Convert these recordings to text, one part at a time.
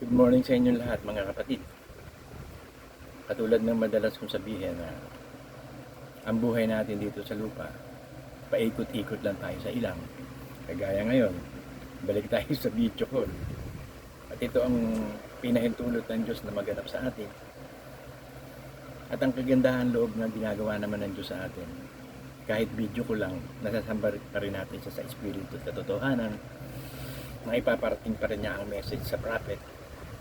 Good morning sa inyo lahat mga kapatid. Katulad ng madalas kong sabihin na ang buhay natin dito sa lupa, paikot-ikot lang tayo sa ilang. Kagaya ngayon, balik tayo sa video call. At ito ang pinahintulot ng Diyos na maganap sa atin. At ang kagandahan loob na ginagawa naman ng Diyos sa atin, kahit video ko lang, nasasamba pa rin natin siya sa Espiritu at katotohanan, na ipaparating pa rin niya ang message sa prophet,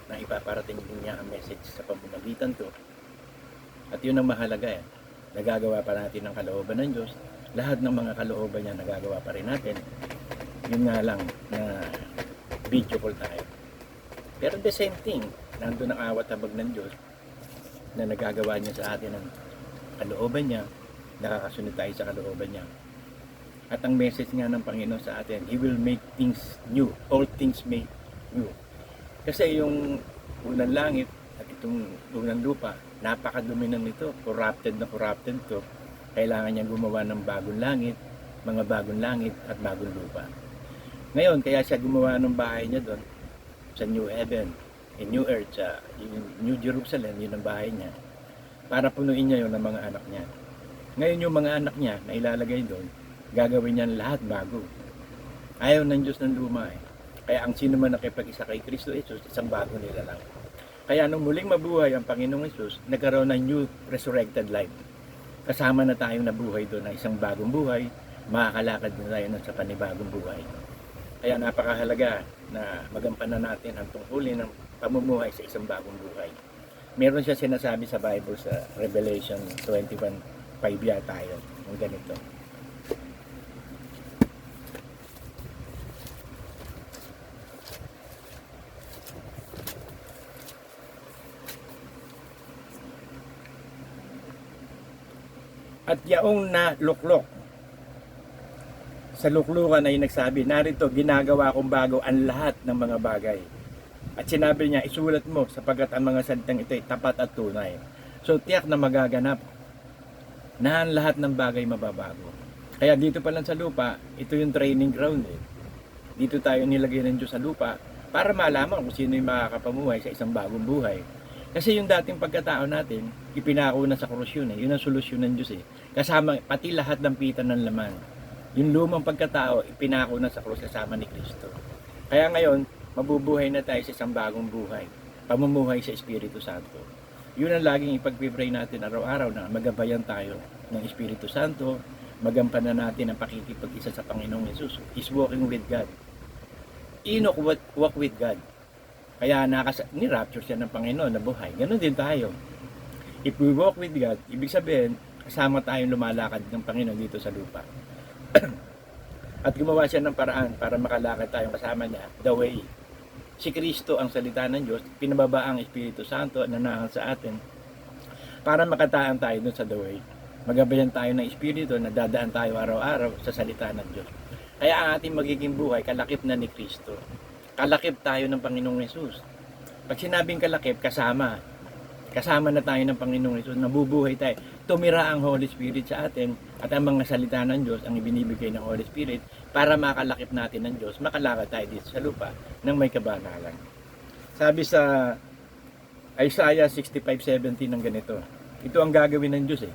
na ipaparating din niya ang message sa pamamagitan ko. At yun ang mahalaga nagagawa pa natin ang kalooban ng Diyos. Lahat ng mga kalooban niya nagagawa pa rin natin. Yun nga lang na video call tayo. Pero the same thing, nandun ang awat habag ng Diyos na nagagawa niya sa atin ang kalooban niya, nakakasunod tayo sa kalooban niya. At ang message nga ng Panginoon sa atin, He will make things new, all things made new. Kasi yung unang langit at itong unang lupa, napakadumi ng nito, corrupted to. Kailangan niyang gumawa ng bagong langit, mga bagong langit at bagong lupa. Ngayon, kaya siya gumawa ng bahay niya doon sa New Heaven, New Earth, sa New Jerusalem, yun ang bahay niya, para punuin niya yun ng mga anak niya. Ngayon yung mga anak niya na ilalagay doon, gagawin niya lahat bago. Ayaw ng Diyos ng luma Kaya ang sino man nakipag-isa kay Kristo Jesus, isang bago nila lang. Kaya nung muling mabuhay ang Panginoong Jesus, nagkaroon ng new resurrected life. Kasama na tayong nabuhay doon ng isang bagong buhay, makakalakad na tayo sa panibagong buhay. Kaya napakahalaga na magampanan natin ang tungkulin ng pamumuhay sa isang bagong buhay. Meron siya sinasabi sa Bible sa Revelation 21:5 yata yun, ang ganito. At yaong naluklok sa luklukan ay nagsabi, narito ginagawa kong bago ang lahat ng mga bagay. At sinabi niya, isulat mo sapagkat ang mga salitang ito ay tapat at tunay. So tiyak na magaganap na ang lahat ng bagay mababago. Kaya dito pa lang sa lupa, ito yung training ground Dito tayo nilagay ng Diyos sa lupa para malaman kung sino yung makakapamuhay sa isang bagong buhay. Kasi yung dating pagkatao natin, ipinako na sa krus yun Yun ang solusyon ng Diyos Kasama, pati lahat ng pitan ng laman. Yung lumang pagkatao, ipinako na sa krus kasama ni Kristo. Kaya ngayon, mabubuhay na tayo sa isang bagong buhay. Pamumuhay sa Espiritu Santo. Yun ang laging ipag-pray natin araw-araw na magabayan tayo ng Espiritu Santo, magampanan natin ang pakikipag-isa sa Panginoong Jesus. Is walking with God. Enoch walk with God. Kaya ni-rapture siya ng Panginoon na buhay. Ganon din tayo. If we walk with God, ibig sabihin, kasama tayong lumalakad ng Panginoon dito sa lupa. At gumawa siya ng paraan para makalakad tayong kasama niya, the way. Si Kristo ang salita ng Diyos, pinababa ang Espiritu Santo na nahal sa atin para makataan tayo dun sa the way. Magabayan tayo ng Espiritu na dadaan tayo araw-araw sa salita ng Diyos. Kaya ang ating magiging buhay, kalakip na ni Kristo. Kalakip tayo ng Panginoong Yesus. Pag sinabing kalakip, kasama na tayo ng Panginoong Yesus, nabubuhay tayo. Tumira ang Holy Spirit sa atin at ang mga salita ng Diyos ang ibinibigay ng Holy Spirit para makalakip natin ng Diyos, makalakad tayo dito sa lupa ng may kabanalan. Sabi sa Isaiah 65:17 ng ganito, ito ang gagawin ng Diyos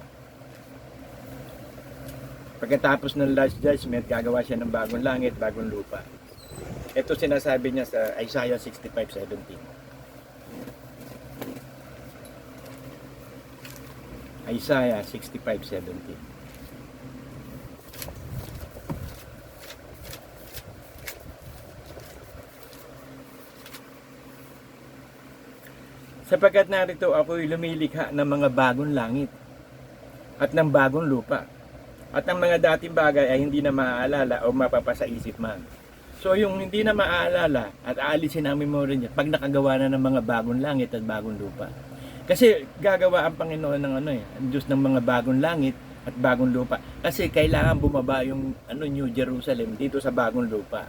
Pagkatapos ng last judgment, gagawa siya ng bagong langit, bagong lupa. Ito sinasabi niya sa Isaiah 65:17. Isaiah 65:17. Sapagkat narito ako'y lumilikha ng mga bagong langit at ng bagong lupa. At ang mga dating bagay ay hindi na maaalala o mapapasaisip man. So yung hindi na maaalala at aalisin ang memory niya pag nakagawa na ng mga bagong langit at bagong lupa. Kasi gagawa ang Panginoon ng ang Diyos ng mga bagong langit at bagong lupa. Kasi kailangan bumaba yung New Jerusalem dito sa bagong lupa.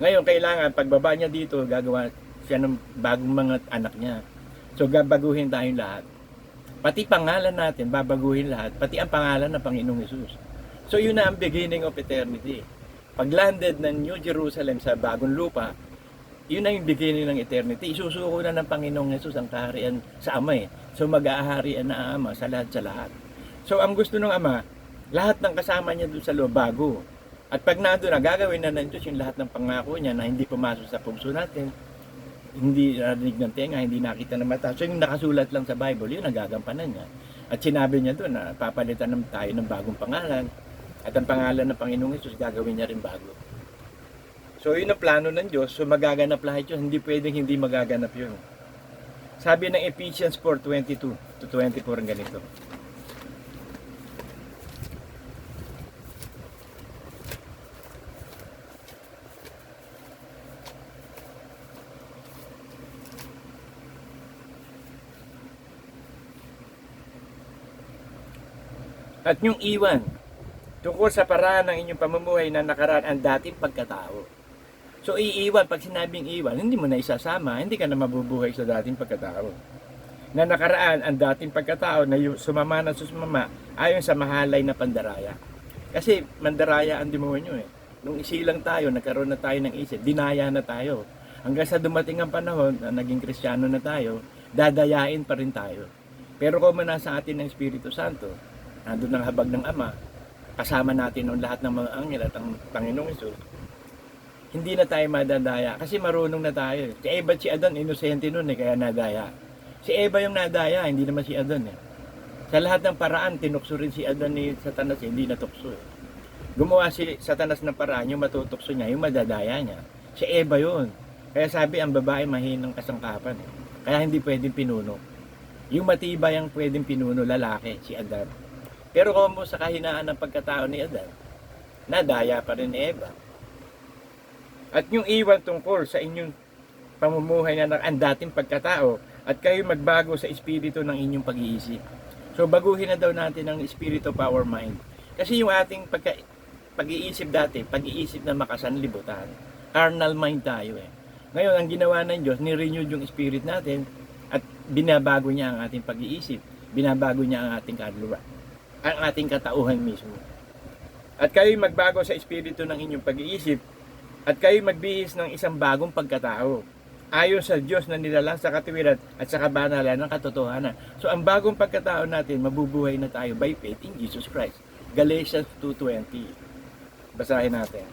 Ngayon kailangan pagbaba niya dito, gagawa siya ng bagong mga anak niya. So babaguhin tayong lahat. Pati pangalan natin, babaguhin lahat. Pati ang pangalan ng Panginoong Hesus. So yun na ang beginning of eternity. Pag landed ng New Jerusalem sa bagong lupa, Yun na yung beginning ng eternity. Isusuko na ng Panginoong Yesus ang kaharian sa Ama eh. So mag-aaharian na ang Ama sa lahat sa lahat. So ang gusto ng Ama, lahat ng kasama niya doon sa loob bago. At pag nandun na, gagawin na ng Diyos yung lahat ng pangako niya na hindi pumasok sa puso natin, hindi narinig ng tenga, hindi nakita ng mata. So yung nakasulat lang sa Bible, yun ang gagampanan niya. At sinabi niya doon na papalitan naman tayo ng bagong pangalan. At ang pangalan ng Panginoong Yesus, gagawin niya rin bago. So yun ang plano ng Diyos, so magaganap lahat yun, hindi pwedeng hindi magaganap yun. Sabi ng Ephesians 4:22 to 24 ang ganito. At yung iwan, tungkol sa paraan ng inyong pamumuhay na nakaraan ang dating pagkatao. So iiwan, pag sinabing iwan, hindi mo na isasama, hindi ka na mabubuhay sa dating pagkatao. Na nakaraan ang dating pagkatao na sumama na susumama ayon sa mahalay na pandaraya. Kasi mandaraya ang demonyo eh. Nung isilang tayo, nagkaroon na tayo ng isip, dinaya na tayo. Hanggang sa dumating ang panahon na naging Kristiyano na tayo, dadayain pa rin tayo. Pero kung nasa atin ng Espiritu Santo, nandun ang habag ng Ama, kasama natin ang lahat ng mga anghel at ang Panginoong Hesus, hindi na tayo madadaya kasi marunong na tayo. Si Eva at si Adan, inosente nun eh, kaya nadaya. Si Eva yung nadaya, hindi naman si Adan eh. Sa lahat ng paraan, tinukso rin si Adan ni Satanas, hindi natukso eh. Gumawa si Satanas ng paraan, yung matutukso niya, yung madadaya niya. Si Eva yun. Kaya sabi, ang babae mahinang kasangkapan eh. Kaya hindi pwedeng pinuno. Yung matibay ang pwedeng pinuno, lalaki, si Adan. Pero kung sa kahinaan ng pagkatao ni Adan, nadaya pa rin ni Eva. At yung iwan tungkol sa inyong pamumuhay na ang dating pagkatao at kayo magbago sa espiritu ng inyong pag-iisip. So baguhin na daw natin ang spirit of our mind. Kasi yung ating pag-iisip dati, pag-iisip na makasanlibutan. Carnal mind tayo eh. Ngayon, ang ginawa ng Diyos, ni-renew yung spirit natin at binabago niya ang ating pag-iisip. Binabago niya ang ating kaluluwa, ang ating katauhan mismo. At kayo magbago sa espiritu ng inyong pag-iisip at kayo magbihis ng isang bagong pagkatao ayon sa Diyos na nilalang sa katuwiran at sa kabanalan ng katotohanan. So ang bagong pagkatao natin, mabubuhay na tayo by faith in Jesus Christ. Galatians 2:20. Basahin natin.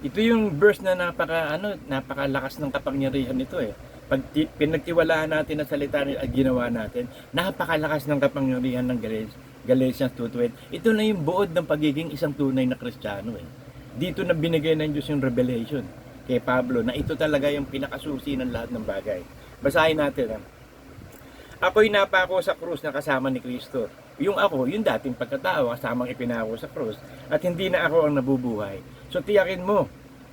Ito yung verse na napakalakas ng kapangyarihan nito eh. Pag pinagtiwalaan natin ang salita at ginawa natin, napakalakas ng kapangyarihan ng Galatians 2:20. Ito na yung buod ng pagiging isang tunay na Kristiyano eh. Dito na binigay ng Diyos yung revelation kay Pablo na ito talaga yung pinakasusi ng lahat ng bagay. Basahin natin. Ako'y napako sa krus na kasama ni Kristo. Yung ako, yung dating pagkatao kasamang ipinako sa krus at hindi na ako ang nabubuhay. So tiyakin mo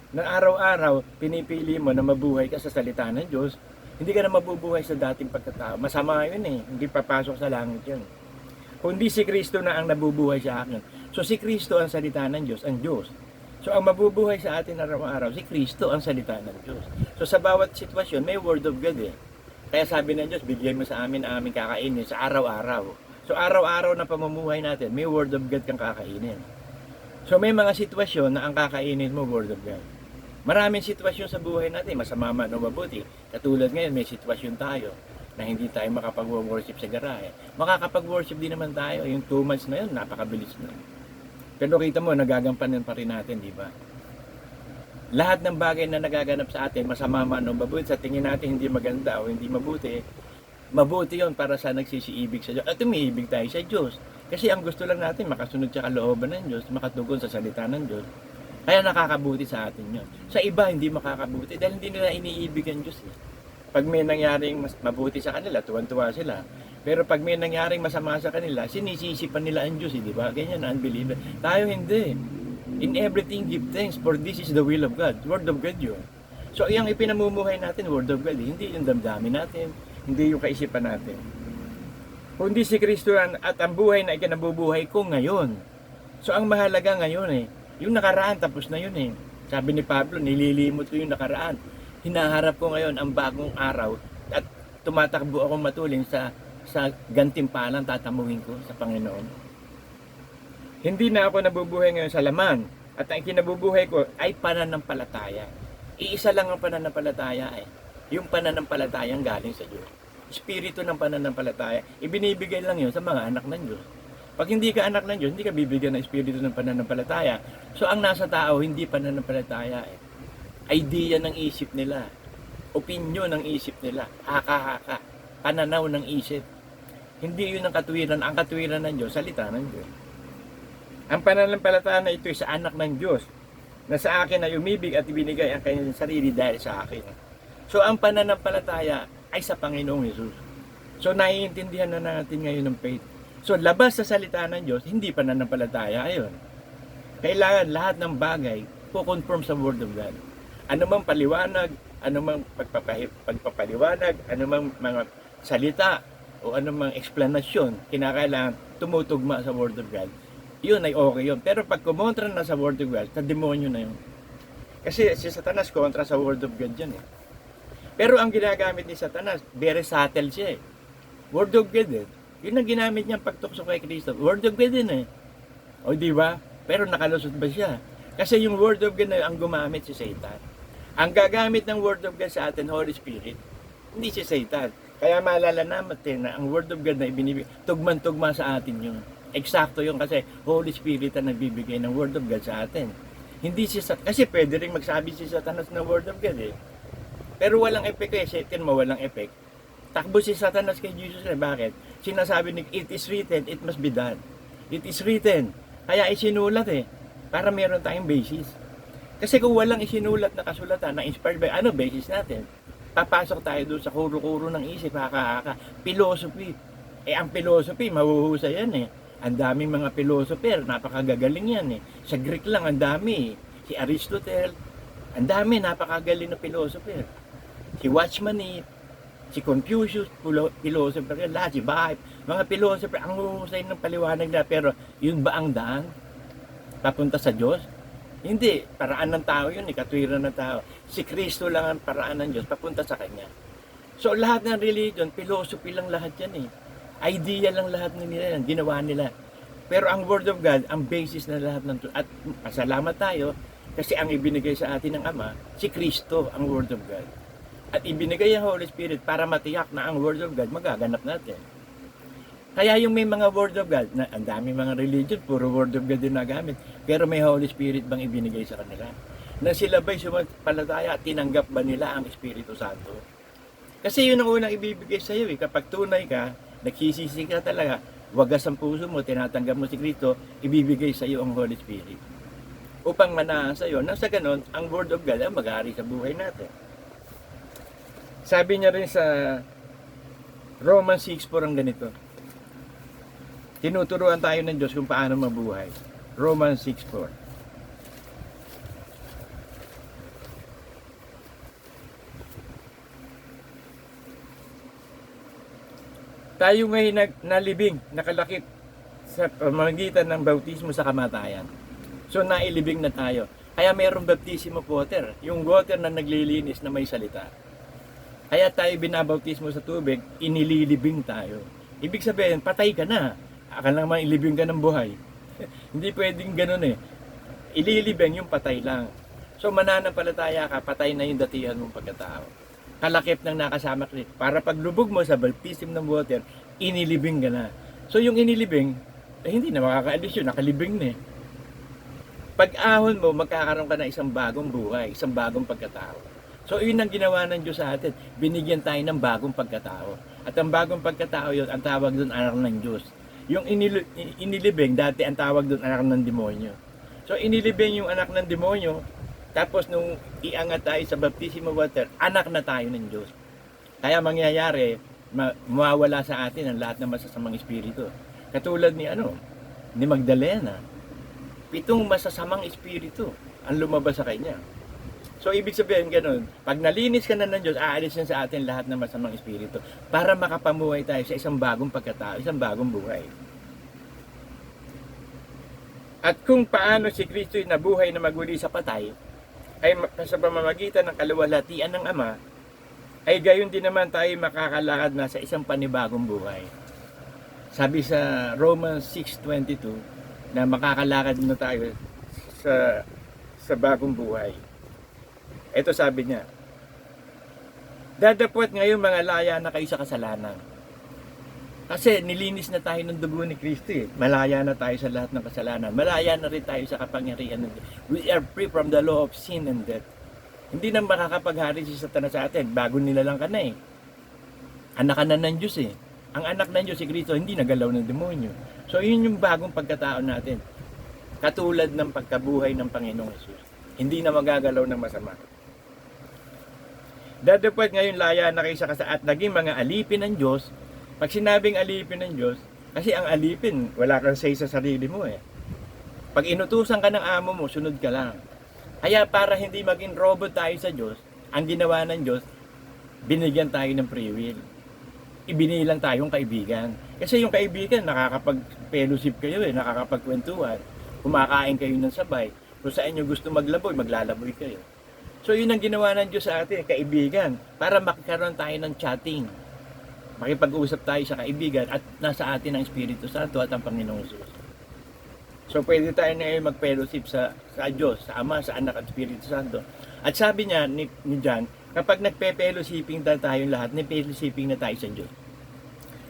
na araw-araw pinipili mo na mabuhay ka sa salita ng Diyos, hindi ka na mabubuhay sa dating pagkatao. Masama yun eh, hindi papasok sa langit yun. Kundi si Kristo na ang nabubuhay sa akin. So si Kristo ang salita ng Diyos, ang Diyos. So ang mabubuhay sa atin araw-araw, si Kristo ang salita ng Diyos. So sa bawat sitwasyon, may word of God eh. Kaya sabi ng Diyos, bigyan mo sa amin ang aming kakainin sa araw-araw. So araw-araw na pamumuhay natin, may word of God kang kakainin. So may mga sitwasyon na ang kakainin mo, word of God. Maraming sitwasyon sa buhay natin, masama man o mabuti. Katulad ngayon, may sitwasyon tayo na hindi tayo makapag-worship sa garahe. Makakapag-worship din naman tayo. Yung 2 months na yun, napakabilis na. Pero kita mo, nagagampanan pa rin natin, di ba? Lahat ng bagay na nagaganap sa atin, masama man o mabuti, sa tingin natin hindi maganda o hindi mabuti, mabuti yon para sa nagsisiibig sa Diyos. At umiibig tayo sa Diyos. Kasi ang gusto lang natin, makasunod sa kalooban ng Diyos, makatugon sa salita ng Diyos. Kaya nakakabuti sa atin yun. Sa iba, hindi makakabuti dahil hindi nila iniibig ang Diyos. Pag may nangyaring mabuti sa kanila, tuwan-tuwa sila. Pero pag may nangyaring masama sa kanila, sinisisi pa nila ang Diyos, di ba? Ganyan, unbeliever. Tayo hindi. In everything, give thanks, for this is the will of God. Word of God yun. So, yung ipinamumuhay natin, word of God, hindi yung damdamin natin, hindi yung kaisipan natin. Kundi si Kristo at ang buhay na ikinabubuhay ko ngayon. So, ang mahalaga ngayon eh, yung nakaraan, tapos na yun eh. Sabi ni Pablo, nililimot ko yung nakaraan. Hinaharap ko ngayon ang bagong araw at tumatakbo akong matulin sa gantimpalang tatamuhin ko sa Panginoon. Hindi na ako nabubuhay ngayon sa laman. At ang kinabubuhay ko ay pananampalataya. Iisa lang ang pananampalataya eh. Yung pananampalatayang galing sa Diyos. Espiritu ng pananampalataya. Ibinibigay lang yun sa mga anak ng Diyos. Pag hindi ka anak ng Diyos, hindi ka bibigyan ng espiritu ng pananampalataya. So ang nasa tao, hindi pananampalataya eh. Idea ng isip nila. Opinyon ng isip nila. Haka-haka. Pananaw ng isip. Hindi yun ang katwiran. Ang katwiran ng Diyos, salita ng Diyos. Ang pananampalataya na ito ay sa anak ng Diyos na sa akin ay umibig at ibinigay ang kanyang sarili dahil sa akin. So ang pananampalataya ay sa Panginoong Hesus. So naiintindihan na natin ngayon ng faith. So labas sa salita ng Diyos, hindi pananampalataya ayon. Kailangan lahat ng bagay po-confirm sa Word of God. Ano mang paliwanag, ano mang pagpapaliwanag, ano mang mga salita o ano mang explanation, kinakailangan tumutugma sa Word of God. Yun ay okay yun. Pero pag kumontra na sa Word of God, sa demonyo na yun. Kasi si Satanas kontra sa Word of God yan eh. Pero ang ginagamit ni Satanas, very subtle siya eh. Word of God eh. Yun ang ginamit niyang pagtukso kay Kristo. Word of God din eh. O di ba? Pero nakalusot ba siya? Kasi yung Word of God na ang gumamit si Satan. Ang gagamit ng Word of God sa atin, Holy Spirit, hindi si Satan. Kaya maalala natin na ang Word of God na ibinibigay, tugman-tugma sa atin yun. Eksakto yun kasi Holy Spirit ang nagbibigay ng Word of God sa atin. Hindi si Satan, kasi pwede rin magsabi si Satanas ng Word of God eh. Pero walang effect eh, Satan mo walang effect. Takbo si Satanas kay Jesus eh. Bakit? Sinasabi ni, it is written, it must be done. It is written. Kaya isinulat eh, para meron tayong basis. Kasi kung walang isinulat na kasulatan na inspired by, ano basis natin? Papasok tayo doon sa kuro-kuro ng isip, haka-haka. Philosophy. Eh ang philosophy, mahuhusay yan eh. Ang daming mga philosopher, napakagagaling yan eh. Sa Greek lang, ang dami eh. Si Aristotle, ang dami, napakagaling na philosopher. Si Watchman eh, si Confucius, philosopher yan, lahat, si Baha'i, mga philosopher, ang huhusay ng paliwanag na, pero yun ba ang daan? Papunta sa Diyos? Hindi, paraan ng tao yun, katwiran ng tao. Si Kristo lang ang paraan ng Diyos, papunta sa Kanya. So lahat ng religion, philosophy lang lahat yan eh. Idea lang lahat nila yan, ginawa nila. Pero ang Word of God, ang basis na lahat ng at pasalamat tayo kasi ang ibinigay sa atin ng Ama, si Kristo, ang Word of God. At ibinigay ang Holy Spirit para matiyak na ang Word of God magaganap natin. Kaya yung may mga Word of God, na ang dami mga religion, puro Word of God din nagamit. Pero may Holy Spirit bang ibinigay sa kanila? Na sila ba'y sumampalataya at tinanggap ba nila ang Espiritu Santo? Kasi yun ang unang ibibigay sa iyo eh. Kapag tunay ka, nagsisisi ka talaga, wagas ang puso mo, tinatanggap mo si Kristo, ibibigay sa iyo ang Holy Spirit. Upang manahan sa iyo, nang sa ganon, ang Word of God ang mag-aari sa buhay natin. Sabi niya rin sa Romans 6:4 ang ganito. Tinuturuan tayo ng Diyos kung paano mabuhay. Romans 6:4. Tayo ngayon nalibing, nakalakip sa pamamagitan ng bautismo sa kamatayan. So nailibing na tayo. Kaya mayroong baptism of water, yung water na naglilinis na may salita. Kaya tayo binabautismo sa tubig, inililibing tayo. Ibig sabihin, patay ka na. Akala naman ilibing ka ng buhay. Hindi pwedeng ganun eh. Ililibing yung patay lang. So mananampalataya ka, patay na yung datihan mong pagkatao. Kalakip ng nakasama ka. Para paglubog mo sa baptism ng water, inilibing ka na. So yung inilibing, hindi na makakaalis yun, nakalibing na eh. Pag ahon mo, magkakaroon ka ng isang bagong buhay, isang bagong pagkatao. So yun ang ginawa ng Diyos sa atin. Binigyan tayo ng bagong pagkatao. At ang bagong pagkatao yun, ang tawag doon anak ng Diyos. Yung inilibing, dati ang tawag doon anak ng demonyo. So inilibing yung anak ng demonyo, tapos nung iangat tayo sa baptism of water, anak na tayo ng Diyos. Kaya mangyayari, mawawala sa atin ang lahat ng masasamang espiritu. Katulad ni Magdalena. 7 masasamang espiritu ang lumabas sa kanya. So ibig sabihin ganun, pag nalinis ka na ng Diyos, aalis na sa atin lahat ng masamang espiritu para makapamuhay tayo sa isang bagong pagkatao, isang bagong buhay. At kung paano si Kristo nabuhay na maguli sa patay, ay sa pamamagitan ng kaluwalhatian ng Ama, ay gayon din naman tayo makakalakad na sa isang panibagong buhay. Sabi sa Romans 6:22, na makakalakad na tayo sa bagong buhay. Ito sabi niya, dadapot ngayon mga laya na kayo sa kasalanan. Kasi nilinis na tayo ng dugo ni Kristo eh. Malaya na tayo sa lahat ng kasalanan. Malaya na rin tayo sa kapangyarihan ng Diyos. We are free from the law of sin and death. Hindi na makakapaghari si Satanas sa atin. Bago nilalang ka na eh. Anak ka na ng Diyos eh. Ang anak ng Diyos si Kristo, hindi nagalaw ng demonyo. So yun yung bagong pagkatao natin. Katulad ng pagkabuhay ng Panginoong Hesus. Hindi na magagalaw ng masama. Dadapot ngayon laya na kayo sa kasaat naging mga alipin ng Diyos. Pag sinabing alipin ng Diyos, kasi ang alipin, wala kang say sa sarili mo eh. Pag inutusan ka ng amo mo, sunod ka lang. Kaya para hindi maging robot tayo sa Diyos, ang ginawa ng Diyos, binigyan tayo ng free will. Ibinilang tayong kaibigan. Kasi yung kaibigan, nakakapag-fellowship kayo eh, nakakapagkwentuhan. Kumakain kayo ng sabay. Kung sa inyo gusto maglaboy, maglalaboy kayo. So yun ang ginawa ng Diyos sa atin, kaibigan, para makikaroon tayo ng chatting. Makipag-usap tayo sa kaibigan at nasa atin ang Espiritu Santo at ang Panginoong Jesus. So pwede tayo na mag-fellowship sa Diyos, sa Ama, sa Anak at Espiritu Santo. At sabi niya ni John, kapag nagpe-fellowshipping tayong lahat, nag-fellowshipping na tayo sa Diyos.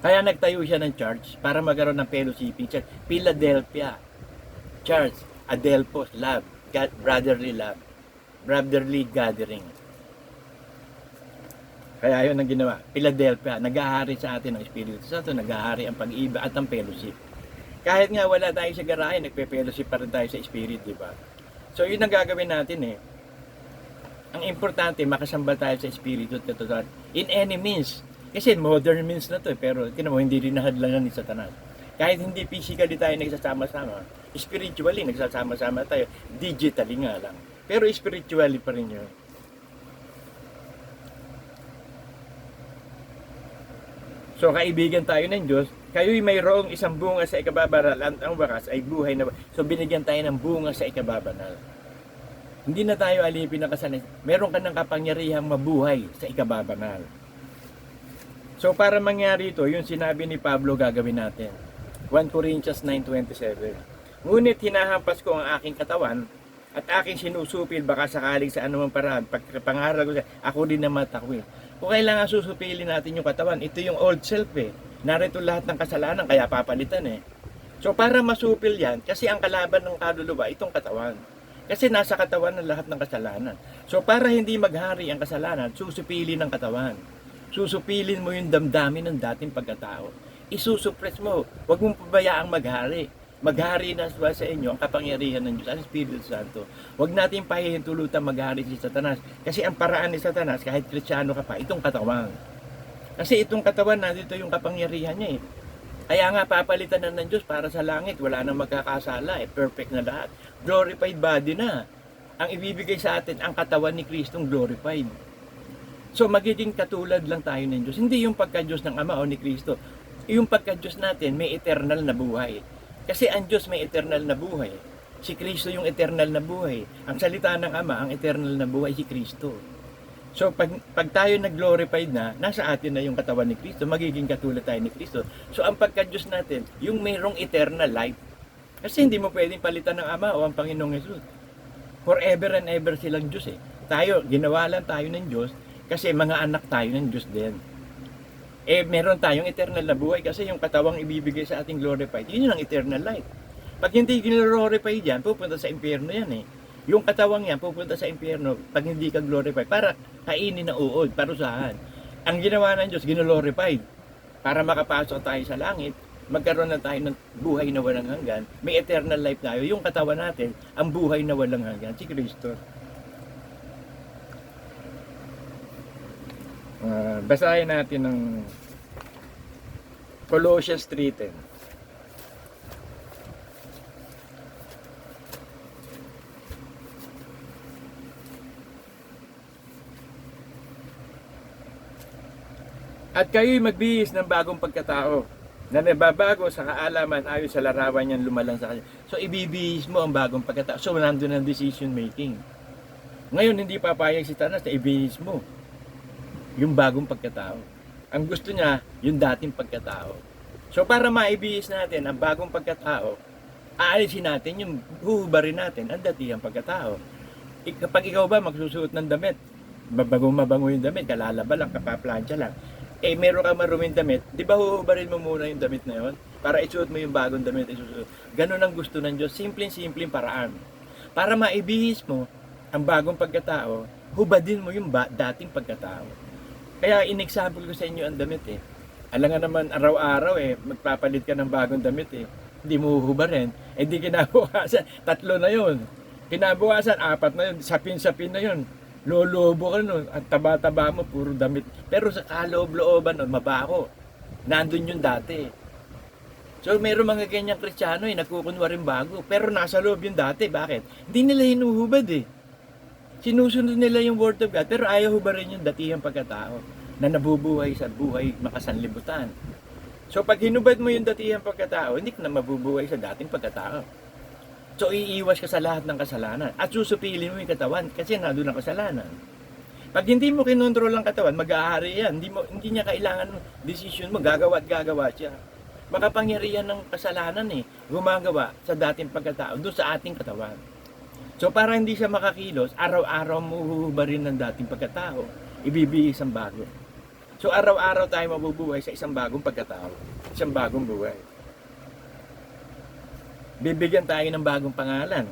Kaya nagtayo siya ng church para magkaroon ng fellowshipping church. Philadelphia Church, Adelphos, love, brotherly love, brotherly gathering. Kaya yun ang ginawa. Philadelphia, naghahari sa atin ang Espiritu Santo, naghahari ang pag-ibig at ang fellowship. Kahit nga wala tayo sa garahe, nagpe-fellowship pa rin tayo sa Spirit, di ba? So yun ang gagawin natin eh. Ang importante, makasambal tayo sa Espiritu at katotohanan. In any means. Kasi modern means na to eh, pero tinan mo, hindi rin nahadlangan ni Satanas. Kahit hindi physically tayo nagsasama-sama, spiritually nagsasama-sama tayo, digitally nga lang. Pero spiritually pa rin yun. So kaibigan tayo ng Diyos, kayo'y mayroong isang bunga sa ikababanal at ang wakas ay buhay na. So binigyan tayo ng bunga sa ikababanal. Hindi na tayo alipin ng kasalanan. Meron ka ng kapangyarihang mabuhay sa ikababanal. So para mangyari ito, yung sinabi ni Pablo gagawin natin. 1 Corinthians 9:27. Ngunit hinahampas ko ang aking katawan at aking sinusupil baka sakaling sa anumang paraan pagpangaral ko ako din na matakwil. Kung kailangan susupilin natin yung katawan, ito yung old self eh. Narito lahat ng kasalanan, kaya papalitan eh. So para masupil yan, kasi ang kalaban ng kaluluwa, itong katawan. Kasi nasa katawan ng lahat ng kasalanan. So para hindi maghari ang kasalanan, susupilin ng katawan. Susupilin mo yung damdamin ng dating pagkatao. Isusuppress mo. Huwag mong pabayaang maghari. Maghari na sa inyo ang kapangyarihan ng Diyos, ang Espiritu Santo. Huwag natin pahihintulutan maghari si Satanas. Kasi ang paraan ni Satanas, kahit Kristiyano ka pa, itong katawan. Kasi itong katawan, nandito yung kapangyarihan niya eh. Kaya nga papalitan na ng Diyos para sa langit. Wala nang magkakasala eh. Perfect na lahat. Glorified body na. Ang ibibigay sa atin, ang katawan ni Kristong glorified. So magiging katulad lang tayo ng Diyos. Hindi yung pagka-Diyos ng Ama o ni Kristo. Yung pagka-Diyos natin, may eternal na buhay. Kasi ang Diyos may eternal na buhay. Si Kristo yung eternal na buhay. Ang salita ng Ama, ang eternal na buhay, si Kristo. So pag tayo nag-glorified na, nasa atin na yung katawan ni Kristo, magiging katulad tayo ni Kristo. So ang pagka-Diyos natin, yung mayroong eternal life. Kasi hindi mo pwedeng palitan ng Ama o ang Panginoong Hesus. Forever and ever silang Diyos eh. Tayo, ginawa lang tayo ng Diyos kasi mga anak tayo ng Diyos din. Eh, meron tayong eternal na buhay kasi yung katawang ibibigay sa ating glorified, yun yung eternal life. Pag hindi glorified yan, pupunta sa impyerno yan eh. Yung katawang yan, pupunta sa impyerno pag hindi ka glorified, para kainin na uod, parusahan. Ang ginawa ng Diyos, glorified. Para makapasok tayo sa langit, magkaroon na tayo ng buhay na walang hanggan, may eternal life tayo. Yung katawan natin, ang buhay na walang hanggan, si Kristo. Basahin natin ng Colossians 3:10. At kayo'y magbihis ng bagong pagkatao na nababago sa kaalaman ayon sa larawan niyang lumalang sa kanya. So ibibihis mo ang bagong pagkatao. So nandun ang decision making. Ngayon hindi papayag si Satanas na ibihis mo yung bagong pagkatao. Ang gusto niya, yung dating pagkatao. So para maibihis natin ang bagong pagkatao, Aalisin natin yung huhubarin natin ang datihang pagkatao. Kapag ikaw ba magsusuot ng damit, mabango yung damit, kalalaba lang, kapaplansya lang, meron ka maruming damit, di ba huhubarin mo muna yung damit na yon para isuot mo yung bagong damit isusuot. Ganun ang gusto ng Diyos, simpleng paraan. Para maibihis mo ang bagong pagkatao, hubadin mo yung dating pagkatao. Kaya in-example ko sa inyo ang damit Alam nga naman araw-araw magpapalit ka ng bagong damit Hindi mo huhubarin. Di kinabukasan, 3 na yun. Kinabukasan, 4 na yun. Sapin-sapin na yun. Lolobo ka nun. At taba-taba mo, puro damit. Pero sa kaloob-looban nun, mabaho. Nandun yung dati. So, meron mga ganyang Kristiyano nagkukunwaring bago. Pero nasa loob yung dati. Bakit? Hindi nila hinuhubad Sinusunod nila yung Word of God. Pero ayaw hubarin yung datihang pagkatao na nabubuhay sa buhay makasanlibutan. So, pag hinubad mo yung datihang pagkatao, hindi ka na mabubuhay sa dating pagkatao. So, iiwas ka sa lahat ng kasalanan. At susupilin mo yung katawan kasi nandun ang kasalanan. Pag hindi mo kinontrol ang katawan, mag-aari yan. Hindi niya kailangan decision mo, gagawa siya. Makapangyarihan ng kasalanan gumagawa sa dating pagkatao doon sa ating katawan. So, para hindi siya makakilos, araw-araw mo huhubarin ng dating pagkatao. Ibibigay isang bago. So, araw-araw tayo mabubuhay sa isang bagong pagkatao. Isang bagong buhay. Bibigyan tayo ng bagong pangalan.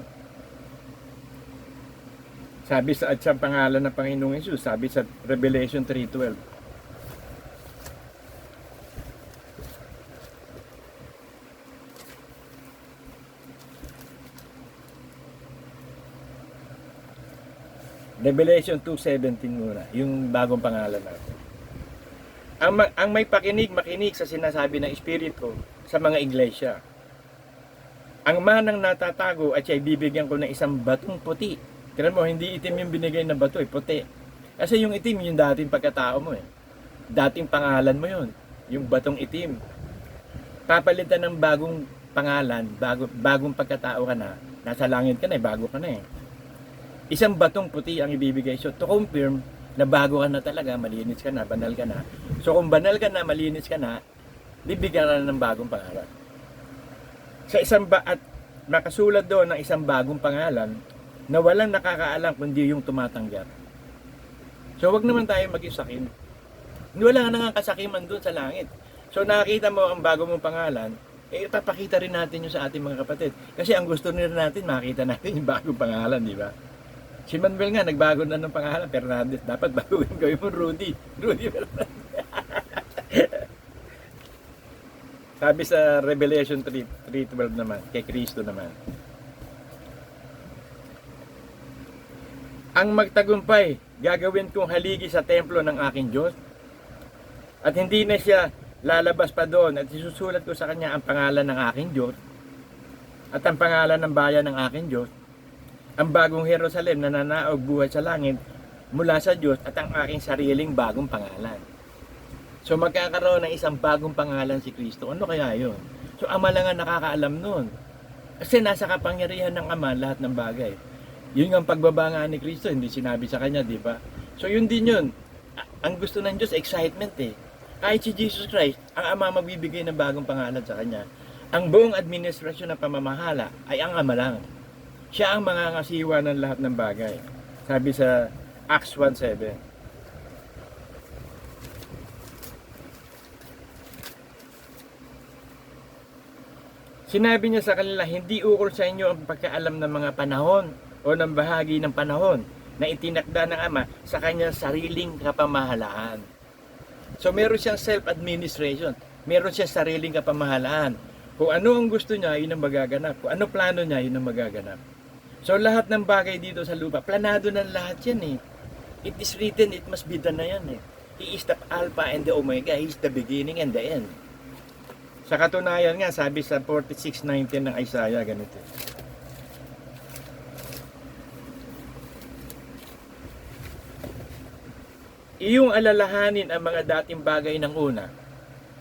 Sabi sa pangalan ng Panginoong Hesus, sabi sa Revelation 3:12. Revelation 2:17 muna, yung bagong pangalan natin. Ang may makinig sa sinasabi ng Espiritu sa mga iglesia. Ang manang natatago at siya'y bibigyan ko ng isang batong puti. Tignan mo, hindi itim yung binigay na bato, puti. Kasi yung itim, yung dating pagkatao mo Dating pangalan mo yun. Yung batong itim. Papalitan ng bagong pangalan, bagong pagkatao ka na. Nasa langit ka na bago ka na Isang batong puti ang ibibigay. So, to confirm na bago ka na talaga, malinis ka na, banal ka na. So, kung banal ka na, malinis ka na, bibigyan ka na ng bagong pangalan. Sa at nakasulat doon ng isang bagong pangalan na walang nakakaalam kundi yung tumatanggap. So, wag naman tayo mag-isakim. Wala na nga kasakiman doon sa langit. So, nakakita mo ang bago mong pangalan, ipapakita rin natin yun sa ating mga kapatid. Kasi ang gusto nila natin, makita natin yung bagong pangalan, di ba? Si Manuel nga, nagbago na ng pangalan, Fernandez. Dapat baguhin ko yung Rudy Fernandez. Sabi sa Revelation 3:12 naman, kay Kristo naman. Ang magtagumpay, gagawin kong haligi sa templo ng aking Diyos. At hindi na siya lalabas pa doon at isusulat ko sa kanya ang pangalan ng aking Diyos at ang pangalan ng bayan ng aking Diyos, ang bagong Jerusalem na nanaog buhay sa langit mula sa Diyos at ang aking sariling bagong pangalan. So magkakaroon ng isang bagong pangalan si Kristo. Ano kaya yun? So Ama lang ang nakakaalam nun. Kasi nasa kapangyarihan ng Ama lahat ng bagay. Yun ang pagbaba nga ni Kristo, hindi sinabi sa kanya, di ba? So yun din yun. Ang gusto ng Diyos, excitement Kahit si Jesus Christ, ang Ama magbibigay ng bagong pangalan sa kanya. Ang buong administrasyon ng pamamahala ay ang Ama lang. Siya ang mangangasiwa ng lahat ng bagay. Sabi sa Acts 1:7. Sinabi niya sa kanila, hindi ukol sa inyo ang pagkaalam ng mga panahon o ng bahagi ng panahon na itinakda ng Ama sa kanyang sariling kapamahalaan. So meron siyang self-administration. Meron siyang sariling kapamahalaan. Kung ano ang gusto niya, yun ang magaganap. Kung ano plano niya, yun ang magaganap. So lahat ng bagay dito sa lupa, planado na lahat yan It is written, it must be done na yan He is the Alpha and the Omega. He is the beginning and the end. Sa katunayan nga, sabi sa 46:19 ng Isaiah, ganito. Iyong alalahanin ang mga dating bagay ng una,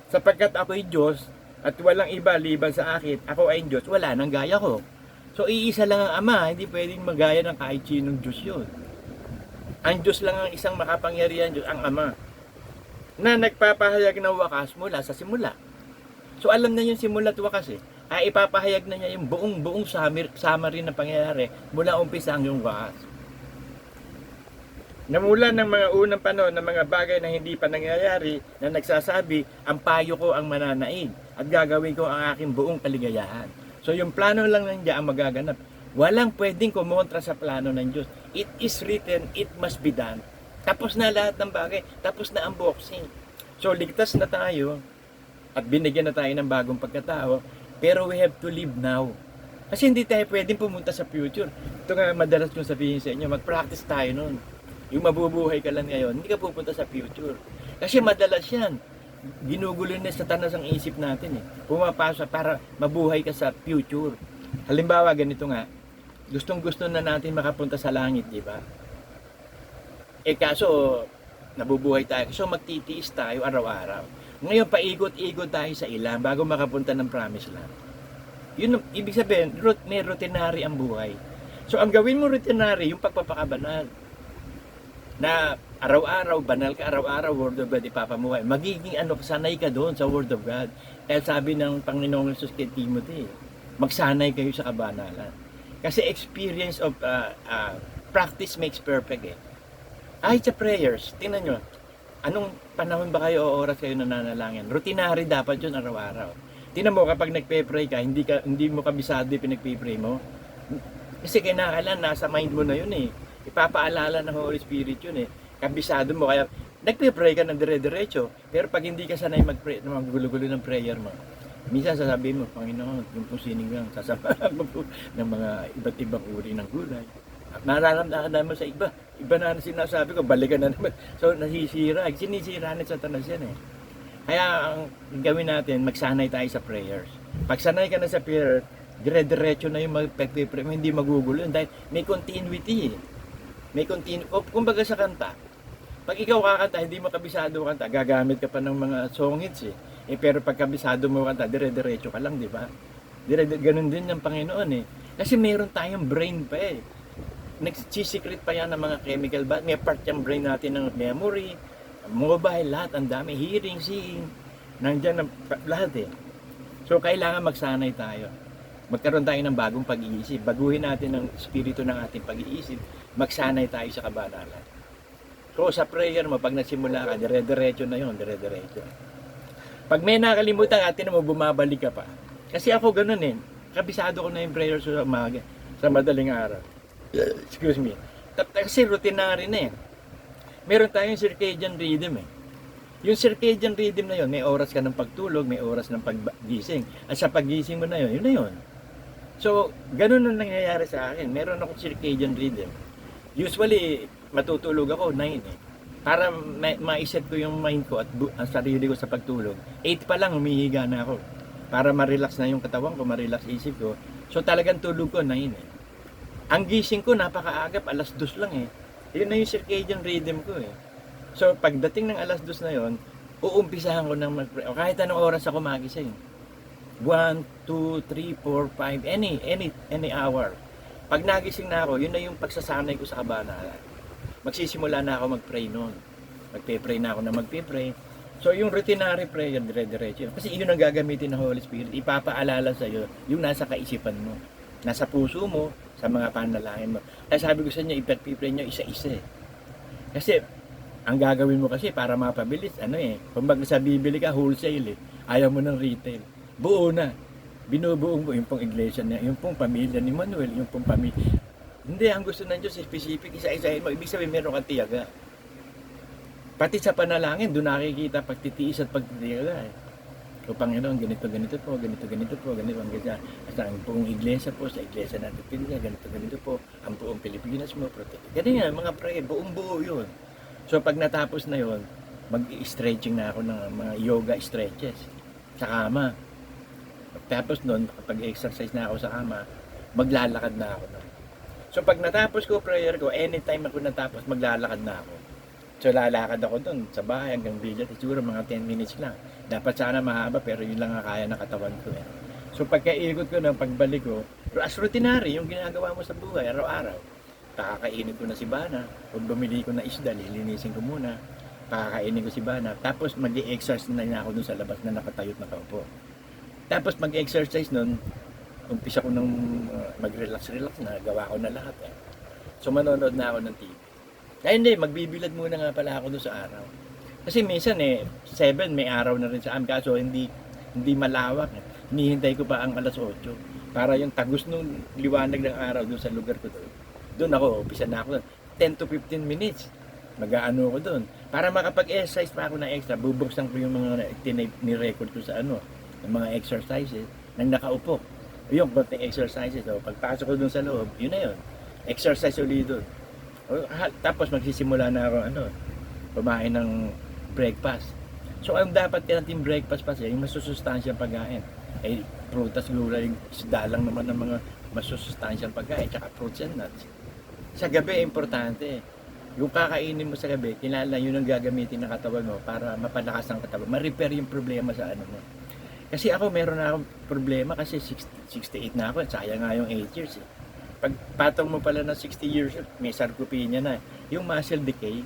sapagkat ako'y Diyos at walang iba liban sa akin, ako ay Diyos, wala nang gaya ko. So, iisa lang ang Ama, hindi pwedeng magaya ng kahit sinong Diyos yun. Ang Diyos lang ang isang makapangyarihan Diyos, ang Ama, na nagpapahayag ng wakas mula sa simula. So, alam na yung simula at wakas ipapahayag na niya yung buong summary ng pangyayari mula umpisa hanggang wakas. Namula ng mga unang panahon ng mga bagay na hindi pa nangyayari na nagsasabi, ang payo ko ang mananaig at gagawin ko ang aking buong kaligayahan. So yung plano lang ng Diyos ang magaganap. Walang pwedeng kumontra sa plano ng Diyos. It is written, it must be done. Tapos na lahat ng bagay, tapos na ang boxing. So ligtas na tayo at binigyan na tayo ng bagong pagkatao, pero we have to live now. Kasi hindi tayo pwedeng pumunta sa future. Ito nga madalas kong sabihin sa inyo, mag-practice tayo nun. Yung mabubuhay ka lang ngayon, hindi ka pupunta sa future. Kasi madalas yan, ginugulo na sa tanas ang isip natin eh. Pumapasok para mabuhay ka sa future. Halimbawa, ganito nga, gustong-gusto na natin makapunta sa langit, di ba? Kaso, nabubuhay tayo. So, magtitiis tayo araw-araw. Ngayon, paikot-ikot tayo sa ilang bago makapunta ng promised land. Yun, ibig sabihin, may routinary ang buhay. So, ang gawin mo routinary, yung pagpapakabanal. Na araw-araw, banal ka, araw-araw, Word of God ipapamuhay. Magiging sanay ka doon sa Word of God. Kaya sabi ng Panginoong Jesus kay Timothy, magsanay kayo sa kabanalan. Kasi experience of practice makes perfect eh. Sa prayers, tingnan nyo, anong panahon ba kayo o oras kayo nananalangin? Routinary dapat yun araw-araw. Tingnan mo, kapag nagpe-pray ka, hindi mo kabisado yung pinagpe-pray mo. Kasi kailangan, nasa mind mo na yun eh. Ipapaalala ng Holy Spirit yun eh. Kabisado mo, kaya nagpe-pray ka ng dire-diretso. Pero pag hindi ka sanay maggulo-gulo ng prayer mo, minsan sasabihin mo, Panginoon, yung pong sinigang, sasabahan mo po ng mga iba't ibang uri ng gulay. At nararamdaman mo sa iba. Iba na sinasabi ko, balikan na naman. So, nasisira. Sinisira na sa tanas yan eh. Kaya, ang gawin natin, magsanay tayo sa prayers. Pag sanay ka na sa prayer, dire-diretso na yung pag-pray, hindi magugulo yun. Dahil may continuity eh. May kumbaga sa kanta, pag ikaw kakanta, hindi mo kabisado kanta, gagamit ka pa ng mga song hits eh. Pero pag kabisado mo kanta, dire-diretso ka lang, di ba? Ganun din ng Panginoon eh. Kasi meron tayong brain pa eh. Nagsisecret pa yan ng mga chemical ba? May part yung brain natin ng memory, mobile, lahat, ang dami, hearing, seeing, nandiyan lahat eh. So kailangan magsanay tayo. Magkaroon tayo ng bagong pag-iisip. Baguhin natin ang espiritu ng ating pag-iisip. Magsanay tayo sa kabanalan. So sa prayer mo, pag nagsimula ka, dire-diretso na yun, dire-diretso. Pag may nakalimutan, atin mo, bumabalik ka pa. Kasi ako ganun eh. Kabisado ko na yung prayer sa umaga, sa madaling araw. Excuse me. Kasi routinary na eh. Meron tayong circadian rhythm eh. Yung circadian rhythm na yun, may oras ka ng pagtulog, may oras ng paggising. At sa paggising mo na yun na yun. So, ganun ang nangyayari sa akin. Meron akong circadian rhythm. Usually, matutulog ako 9 eh. Para ma-set ko yung mind ko at ang sarili ko sa pagtulog. 8 pa lang, humihiga na ako. Para ma-relax na yung katawan ko, ma-relax isip ko. So, talagang tulog ko 9 eh. Ang gising ko, napakaagap, 2:00 lang eh. Yun na yung circadian rhythm ko eh. So, pagdating ng 2:00 na yon, uumpisahan ko ng mag-pray. O kahit anong oras ako magising. 1, 2, 3, 4, 5, any hour. Pag nagising na ako, yun na yung pagsasanay ko sa kabanalan. Magsisimula na ako mag-pray noon. Magpe-pray na ako na magpe-pray. So, yung routinary prayer, dire-diretso. Kasi yun ang gagamitin ng Holy Spirit. Ipapaalala sa iyo yung nasa kaisipan mo. Nasa puso mo, sa mga panalangin mo. Kaya sabi ko sa inyo, ipag-pray nyo isa-isa eh. Kasi, ang gagawin mo kasi para mapabilis, kumbaga sa bibili ka, wholesale eh. Ayaw mo ng retail. Buo na. Binubuong mo yung pong iglesia niya, yung pong pamilya ni Manuel, yung pong pamilya. Hindi, ang gusto ng Diyos, specific, isa-isahin mo. Ibig sabihin, meron kang tiyaga. Pati sa panalangin, doon nakikita pagtitiis at pagtitiyaga eh. O Panginoon, ganito po, ganito ang ganyan. At ang buong iglesia po, sa iglesia natin Pilipinas, ganito po, ang buong Pilipinas mo, protect. Ganyan, mga prayer, buong buo yun. So pag natapos na yon, mag-stretching na ako ng mga yoga stretches sa kama. Tapos noon, kapag exercise na ako sa kama, maglalakad na ako. So pag natapos ko prayer ko, anytime ako natapos, maglalakad na ako. So lalakad ako doon sa bahay hanggang bilya, siguro mga 10 minutes lang. Dapat sana mahaba pero yun lang ang kaya ng katawan ko. So pagkaikot ko ng pagbalik ko, as routinary yung ginagawa mo sa buhay araw-araw. Pakakainin ko na si Bana, kung bumili ko na isda, lilinisin ko muna. Pakakainin ko si Bana, tapos mag-i-exercise na ako doon sa labas na nakatayot na kaupo. Tapos mag-exercise nun, umpisa ko nang mag-relax-relax na, gawa ko na lahat eh. So manonood na ako ng TV. Kaya hindi, magbibilad muna nga pala ako doon sa araw. Kasi minsan 7 may araw na rin sa amin, kaso hindi malawak. Hinihintay ko pa ang alas 8 para yung tagos nung liwanag ng araw doon sa lugar ko doon. Doon ako, umpisa na ako doon. 10 to 15 minutes. Mag-aano ko doon. Para makapag-exercise pa ako ng extra, bubuksan ko yung mga ni-record ko sa yung mga exercises nang nakaupo. Yung konting exercises. So, pagpasok ko doon sa loob, yun na yun. Exercise ulit doon. Tapos magsisimula na ako kumain ng breakfast. So ang dapat natin breakfast pa yung masusustansyang pagkain. Prutas, gulay, isda lang naman ng mga masusustansyang pagkain, tsaka fruits and nuts. Sa gabi, importante. Yung kakainin mo sa gabi, kinala yun ang gagamitin ng katawan mo para mapalakas ang katawan. Ma-repair yung problema sa mo. Kasi ako, meron na akong problema kasi 68 na ako. Sayang nga yung 8 years eh. Pag patong mo pala na 60 years old, may sarcopenia na. Yung muscle decay,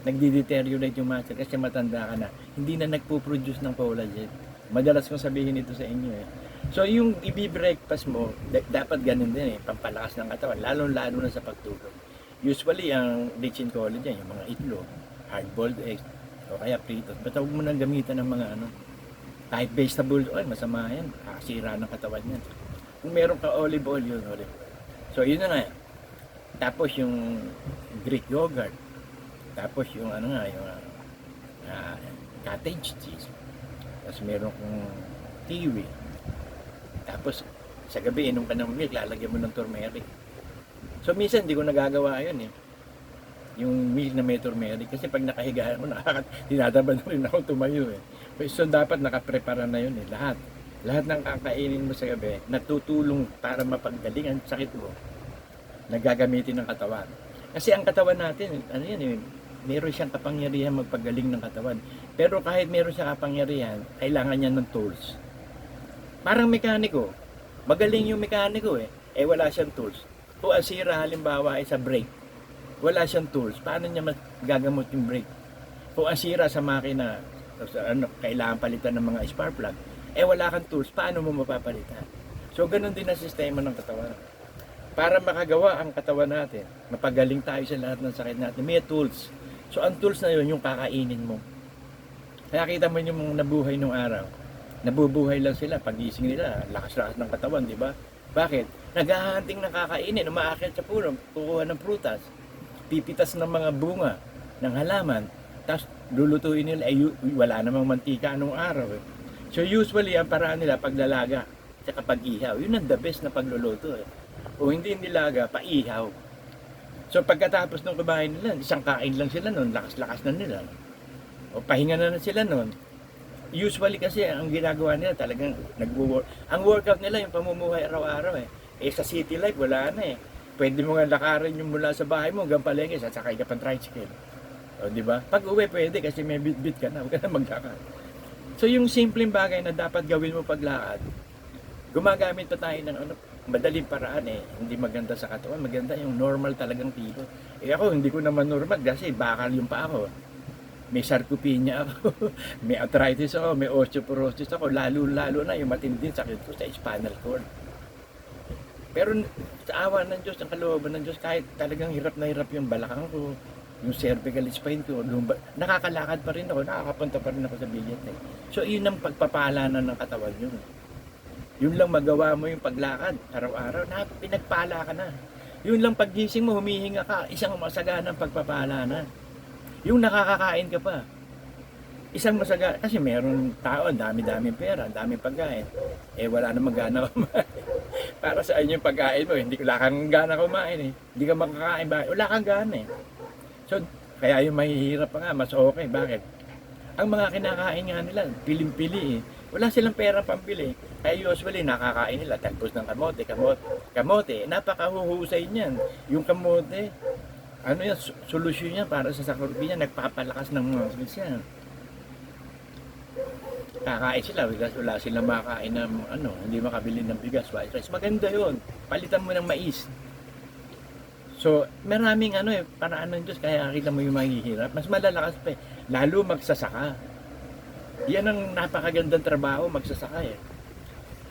nagdi-deteriorate yung muscle kasi matanda ka na. Hindi na nagpo-produce ng collagen. Madalas kong sabihin ito sa inyo eh. So yung i-breakfast mo, dapat ganun din eh, pampalakas ng katawan, lalo-lalo na sa pagtulog. Usually ang rich in collagen, yung mga itlog, hard-boiled eggs, o kaya prito. Basta huwag mo nang gamitan ng mga kahit vegetable oil, masama yan, kakasira ng katawan yan. Kung meron ka olive oil, yun olive oil. So yun na nga. Tapos yung Greek yogurt. Tapos yung yung cottage cheese. Tapos meron kong kiwi. Tapos sa gabi inom ka ng milk, lalagyan mo ng turmeric. So minsan hindi ko nagagawa yun eh. Yung milk na may turmeric kasi pag nakahiga ako, tinatamad rin ako tumayo eh. So dapat nakaprepara na yun eh, lahat. Lahat ng kakainin mo sa gabi, natutulong para mapagaling ang sakit mo na gagamitin ng katawan. Kasi ang katawan natin, meron siyang kapangyarihan magpagaling ng katawan. Pero kahit meron siyang kapangyarihan, kailangan niya ng tools. Parang mekaniko. Magaling yung mekaniko eh. Wala siyang tools. Kung ang sira halimbawa ay sa brake, wala siyang tools. Paano niya gagamot yung brake? Kung ang sira sa makina, kailangan palitan ng mga spark plug, wala kang tools, paano mo mapapalitan? So, ganun din ang sistema ng katawan. Para makagawa ang katawan natin, mapagaling tayo sa lahat ng sakit natin, may tools. So, ang tools na yun, yung kakainin mo. Kaya kita mo yung nabuhay nung araw. Nabubuhay lang sila, pagising nila, lakas-lakas ng katawan, di ba? Bakit? Naghahunting ng kakainin, umaakyat sa puno, kukuha ng prutas, pipitas ng mga bunga ng halaman, tapos lulutuin nila, wala namang mantika anong araw eh. So usually ang paraan nila paglalaga at pag-ihaw. Yun ang the best na pagluluto eh. O hindi nilaga, paihaw. So pagkatapos ng kumain nila, isang kain lang sila nun, lakas-lakas na nila. O pahinga na sila nun. Usually kasi ang ginagawa nila talagang nag-work. Ang workout nila yung pamumuhay araw-araw eh. Sa city life wala na eh. Pwede mo nga lakarin yung mula sa bahay mo hanggang palengke at sakay ka pang tricycle. O di ba? Pag uwi pwede kasi may bit-bit ka na, huwag ka na magkaka. So yung simpleng bagay na dapat gawin mo paglakad, gumagamit pa tayo ng madaling paraan eh. Hindi maganda sa katawan, maganda yung normal talagang tilo. Ako hindi ko naman normal kasi bakal yung pa ako. May sarcopenia ako, may arthritis ako, may osteoporosis ako, lalo na yung matinding sakit ko sa spinal cord. Pero sa awa ng Diyos, ang kalooban ng Diyos, kahit talagang hirap na hirap yung balakang ko, yung cervical spine ko, nakakalakad pa rin ako, nakakapunta pa rin ako sa bilyet eh. So yun ang pagpapalanan ng katawan yun. Yun lang magawa mo yung paglakad, araw-araw, pinagpala ka na. Yun lang paggising mo, humihinga ka, isang masaganang pagpapala na. Yung nakakakain ka pa, isang masaga, kasi meron tao, ang dami-daming pera, ang daming pagkain. Wala namang gana kumain. Para saan yung pagkain mo, hindi wala kang gana kumain eh. Hindi ka makakain ba? Wala kang gana eh. So, kaya yung mahihirap pa nga, mas okay. Bakit? Ang mga kinakain nga nila, piling-pili eh. Wala silang pera pambili. Kaya usually nakakain nila, talbos ng kamote. Napakahuhusay niyan. Yung kamote, yan, solusyon niya para sa sakrobi niya, nagpapalakas ng muscles yan. Kakain sila, wala silang makain ng hindi makabili ng bigas, white rice. Maganda yun. Palitan mo ng mais. So, maraming paraan ng Diyos, kaya kita mo yung mahihirap. Mas malalakas pa eh. Lalo magsasaka. Yan ang napakagandang trabaho, magsasaka eh.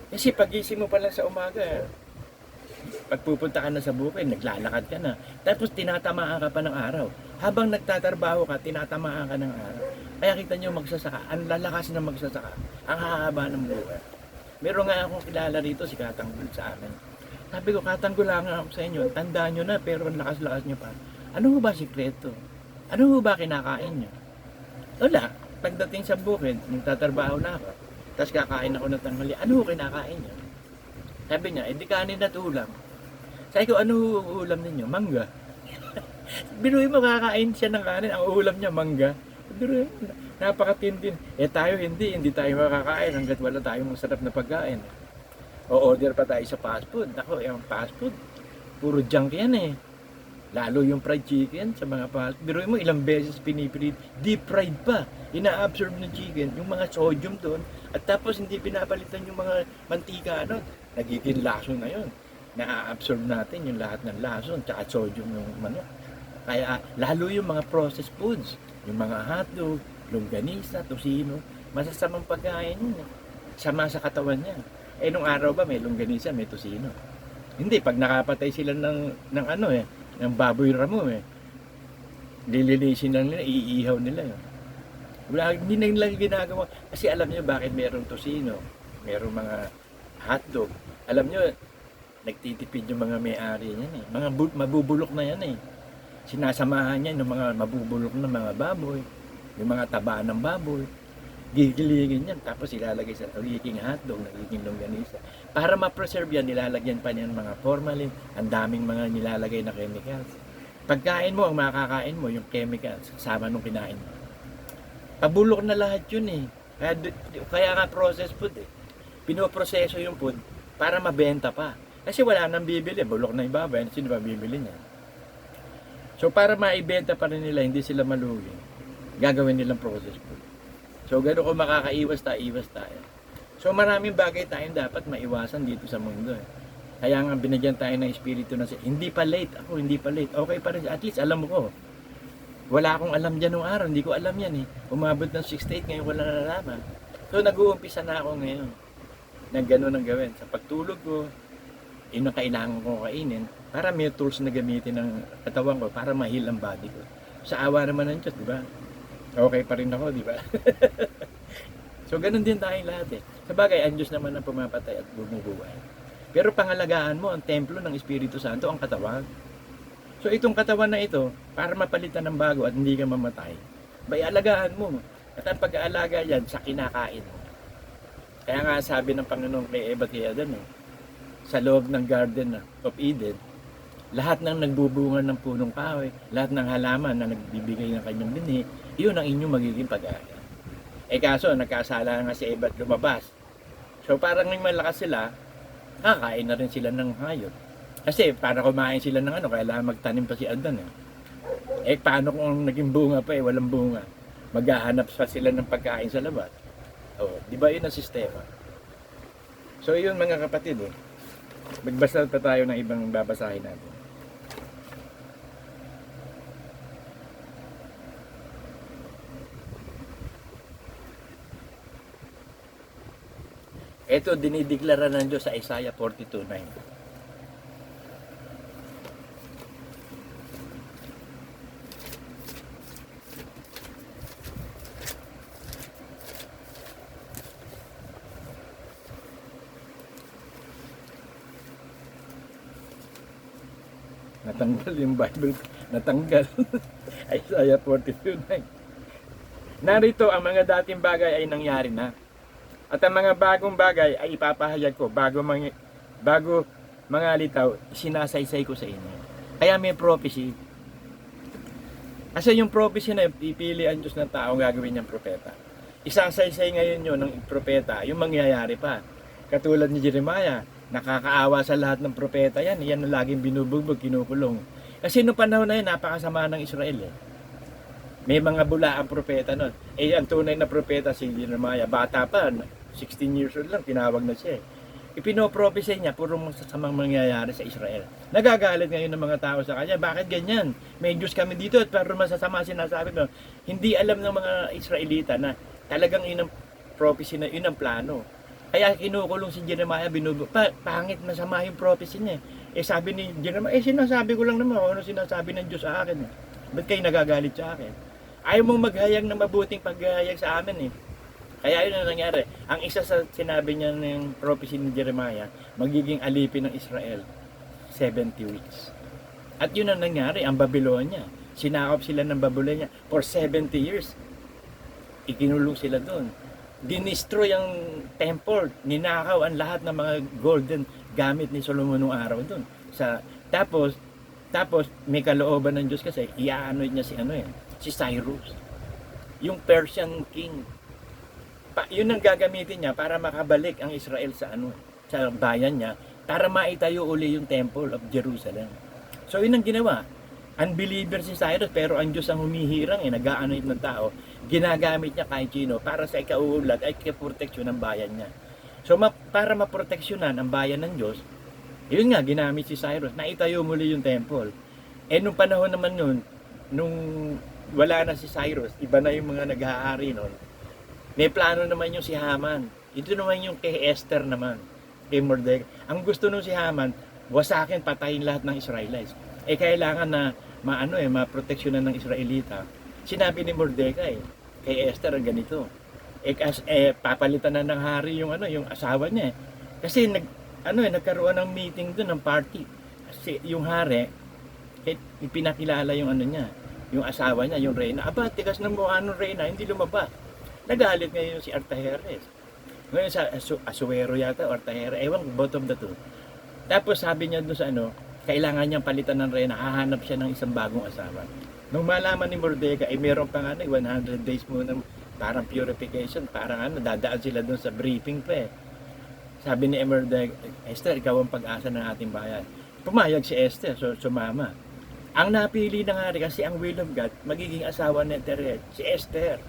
Kasi pagising mo pa lang sa umaga, pagpupunta ka na sa bukid, naglalakad ka na. Tapos tinatamaan ka pa ng araw. Habang nagtatrabaho ka, tinatamaan ka ng araw. Kaya kita nyo magsasaka, ang lalakas na magsasaka, ang hahaba ng buhay. Meron nga akong kilala rito, si Katanggol sa amin. Sabi ko, Katanggol lang ako sa inyo, tandaan nyo na, pero ang lakas-lakas nyo pa. Ano ba sikreto? Ano ba kinakain nyo? Wala. Pagdating sa bukid, nagtatrabaho na ako. Tapos kakain ako ng tanghali. Ano kinakain nyo? Sabi niya, di kanin at ulam. Sabi ko, ano ulam ninyo? Mangga. Biruin mo, kakain siya ng kanin. Ang ulam niya, mangga. Biruin mo, napakatindin. Tayo hindi tayo makakain hanggat wala tayong masarap na pagkain. O order pa tayo sa fast food. Ako, yung fast food, puro junk yan eh. Lalo yung fried chicken sa mga fast food. Biruin mo, ilang beses pinipilit. Deep fried pa. Ina-absorb ng chicken, yung mga sodium doon. At tapos hindi pinapalitan yung mga mantika, nagiging lason na yun. Na-absorb natin yung lahat ng lason, tsaka sodium yung manok. Kaya lalo yung mga processed foods, yung mga hotdog, longganisa, tosino, masasamang pagkain yun. Sama sa katawan niya. Nung araw ba may longganisa, may tosino? Hindi, pag nakapatay sila ng baboy ramo lilinisin lang nila, iihaw nila yun. Wala, hindi na nila ginagawa. Kasi alam nyo bakit merong tosino, merong mga hotdog. Alam nyo, nagtitipid yung mga may-ari niyan eh. Mga mabubulok na yan eh. Sinasamahan niya yung mga mabubulok na mga baboy, yung mga taba ng baboy. Gigiligin yan, tapos ilalagay sa nagiging hotdog, nagiging longganisa. Para ma-preserve yan, nilalagyan pa niyan mga formalin, ang daming mga nilalagay na chemicals. Pagkain mo, ang makakain mo, yung chemicals, kasama nung kinain mo. Pabulok na lahat yun eh. Kaya nga processed food eh. Pinoproseso yung food para mabenta pa. Kasi wala nang bibili, bulok na yung baboy, sino ba bibili niya? So para maibenta pa rin nila, hindi sila malugi, gagawin nilang processed food. So gano'n kung makakaiwas tayo, iwas tayo. So maraming bagay tayong dapat maiwasan dito sa mundo eh. Kaya nga binigyan tayo ng espiritu na hindi pa late, ako hindi pa late, okay pa rin, at least alam mo ko. Wala akong alam dyan nung araw, hindi ko alam yan eh. Umabot ng 6-8, ngayon ko lang nalalaman. So nag-uumpisa na ako ngayon, na gano'n ang gawin. Sa pagtulog ko, yun ang kailangan kong kainin, para may tools na gamitin ng katawan ko, para ma-heal ang body ko. Sa awa naman ng Diyos, di ba? Okay pa rin ako, di ba? So, ganun din tayong lahat eh. Sabagay, ang Diyos naman ang pumapatay at bumubuhay. Pero pangalagaan mo, ang templo ng Espiritu Santo, ang katawan. So, itong katawan na ito, para mapalitan ng bago at hindi ka mamatay, bay alagaan mo. At ang pag-aalaga yan, sa kinakain mo. Kaya nga sabi ng Panginoon kay Eva at kay Adan sa loob ng Garden of Eden, lahat ng nagbubunga ng punong kahoy, lahat ng halaman na nagbibigay ng kanyang binhi, iyon ang inyong magiging pag-aaral. Kaso, nagkasala nga si Eva at lumabas. So, parang may malakas sila, kakain na rin sila ng hayop. Kasi, para kumain sila ng kailangan magtanim pa si Adan paano kung naging bunga pa walang bunga? Maghahanap pa sila ng pagkain sa labas. Di ba yun ang sistema? So, yun mga kapatid magbasa pa tayo ng ibang babasahin natin. Ito dinideklara ng Diyos sa Isaiah 42:9. Natanggal yung Bible, natanggal. Isaiah 42:9. Narito ang mga dating bagay ay nangyari na. At ang mga bagong bagay ay ipapahayag ko bago mga litaw, sinasaysay ko sa inyo. Kaya may prophecy. Kasi yung prophecy na pipili ang Diyos ng tao gagawin niyang propeta. Isasaysay ngayon yun ng propeta, yung mangyayari pa. Katulad ni Jeremiah, nakakaawa sa lahat ng propeta yan. Yan ang laging binubugbog, kinukulong. Kasi noong panahon na yun, napakasama ng Israel May mga bula ang propeta nun. Ang tunay na propeta si Jeremiah, bata pa, 16 years old lang, tinawag na siya Ipinoprophecy niya, puro masasamang mangyayari sa Israel. Nagagalit ngayon ng mga tao sa kanya, bakit ganyan? May Diyos kami dito at pero masasama sinasabi mo. Hindi alam ng mga Israelita na talagang yun ang prophecy na yun ang plano. Kaya kinukulong si Jeremiah, pangit, masama yung prophecy niya eh. Sabi ni Jeremiah, sinasabi ko lang naman kung ano sinasabi ng Diyos sa akin eh. Ba't kayo nagagalit sa akin? Ayaw mong maghayag ng mabuting paghahayag sa amin eh. Kaya yun ang nangyari. Ang isa sa sinabi niya ng prophecy ni Jeremiah, magiging alipin ng Israel 70 weeks. At yun ang nangyari, ang Babylonia. Sinakop sila ng Babylonia for 70 years. Ikinulong sila doon. Dinestroy ang temple, ninakaw ang lahat ng mga golden gamit ni Solomon noong araw doon. Tapos may kalooban ng Diyos kasi iaano niya si Cyrus, yung Persian king. Yun ang gagamitin niya para makabalik ang Israel sa bayan niya para maitayo uli yung temple of Jerusalem. So yun ang ginawa. Unbeliever si Cyrus pero ang Diyos ang humihirang nag-aanoint ng tao, ginagamit niya kahit sino para sa ikauulat ay ikaproteksyon ng bayan niya. So para maproteksyonan ang bayan ng Diyos, yun nga ginamit si Cyrus, naitayo muli yung temple. Nung panahon naman yun, nung wala na si Cyrus, iba na yung mga nag-aari noon, may plano naman yung si Haman. Ito naman yung kay Esther naman, kay Mordecai. Ang gusto nung si Haman, wasakin, patayin lahat ng Israelites. Kailangan na maproteksyonan ng Israelita. Sinabi ni Mordecai kay Esther ang ganito. Papalitan na ng hari yung asawa niya. Kasi nagkaroon ng meeting doon ng party. Kasi yung hari ipinakilala yung yung asawa niya, yung reyna. Aba, tigas ng mukha ng reyna, hindi lumabas. Nagalit ngayon si Artajerjes. Ngayon sa Asuero yata, Artajerjes, ewan, both of the two. Tapos sabi niya doon sa kailangan niyang palitan ng reyna, hahanap siya ng isang bagong asawa. Nung malaman ni Mordecai, meron pa 100 days muna parang purification, parang dadaan sila doon sa briefing pa eh. Sabi ni Mordecai, Esther, ikaw ang pag-asa ng ating bayan. Pumayag si Esther, so sumama. Ang napili ng hari kasi ang will of God, magiging asawa ni Terhet, si Esther.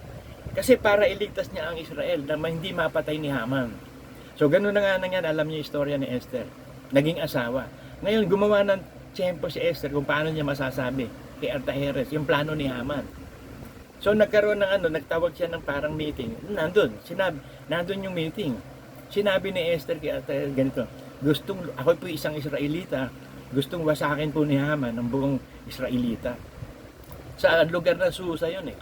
Kasi para iligtas niya ang Israel na hindi mapatay ni Haman. So ganun na nga nangyari, alam niyo yung istorya ni Esther. Naging asawa. Ngayon, gumawa ng tiyempo si Esther kung paano niya masasabi kay Artajerjes yung plano ni Haman. So nagkaroon ng nagtawag siya ng parang meeting. Nandun yung meeting. Sinabi ni Esther kay Artajerjes ganito, ako po isang Israelita, gustong wasakin po ni Haman ang buong Israelita. Sa lugar na Susa yun eh.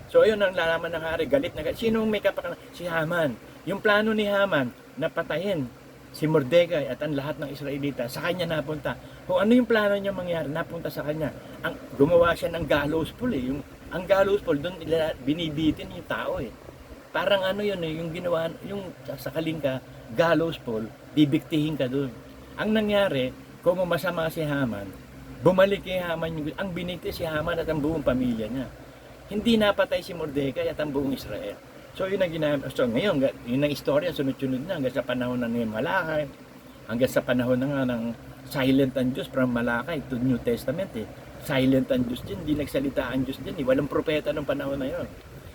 So ayun ang lalaman ng hari, galit na galit. Sino may kapakanan? Si Haman. Yung plano ni Haman na patayin si Mordecai at ang lahat ng Israelita, sa kanya napunta. Kung ano yung plano niya mangyari, napunta sa kanya. Gumawa siya ng gallows pole eh. Ang gallows pole, doon binibitin yung tao eh. Parang yun eh, yung ginawa, yung sakalin ka, gallows pole, bibiktihin ka doon. Ang nangyari, kung masama si Haman, bumalik kay Haman ang binigti si Haman at ang buong pamilya niya. Hindi napatay si Mordecai at ang buong Israel. So yun ang ginamit. So ngayon, yun ang istorya, sunod-sunod na hanggang sa panahon ng Malakay, hanggang sa panahon ng silent ang Diyos from Malakay to New Testament eh. Silent ang Diyos din, hindi nagsalita ang Diyos din eh. Walang propeta ng panahon na yun.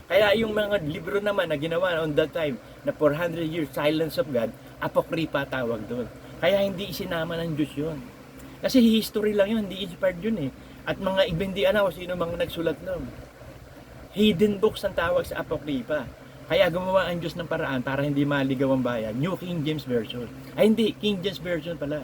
Kaya yung mga libro naman na ginawa on that time, na 400 years silence of God, apokripa tawag doon. Kaya hindi isinama ng Diyos yun. Kasi history lang yun, hindi inspired yun eh. At mga hindi alam sino mga nagsulat nun. Hidden books ang tawag sa apokripa. Kaya gumawa ang Diyos ng paraan para hindi maligaw ang bayan. New King James Version. Ay hindi, King James Version pala.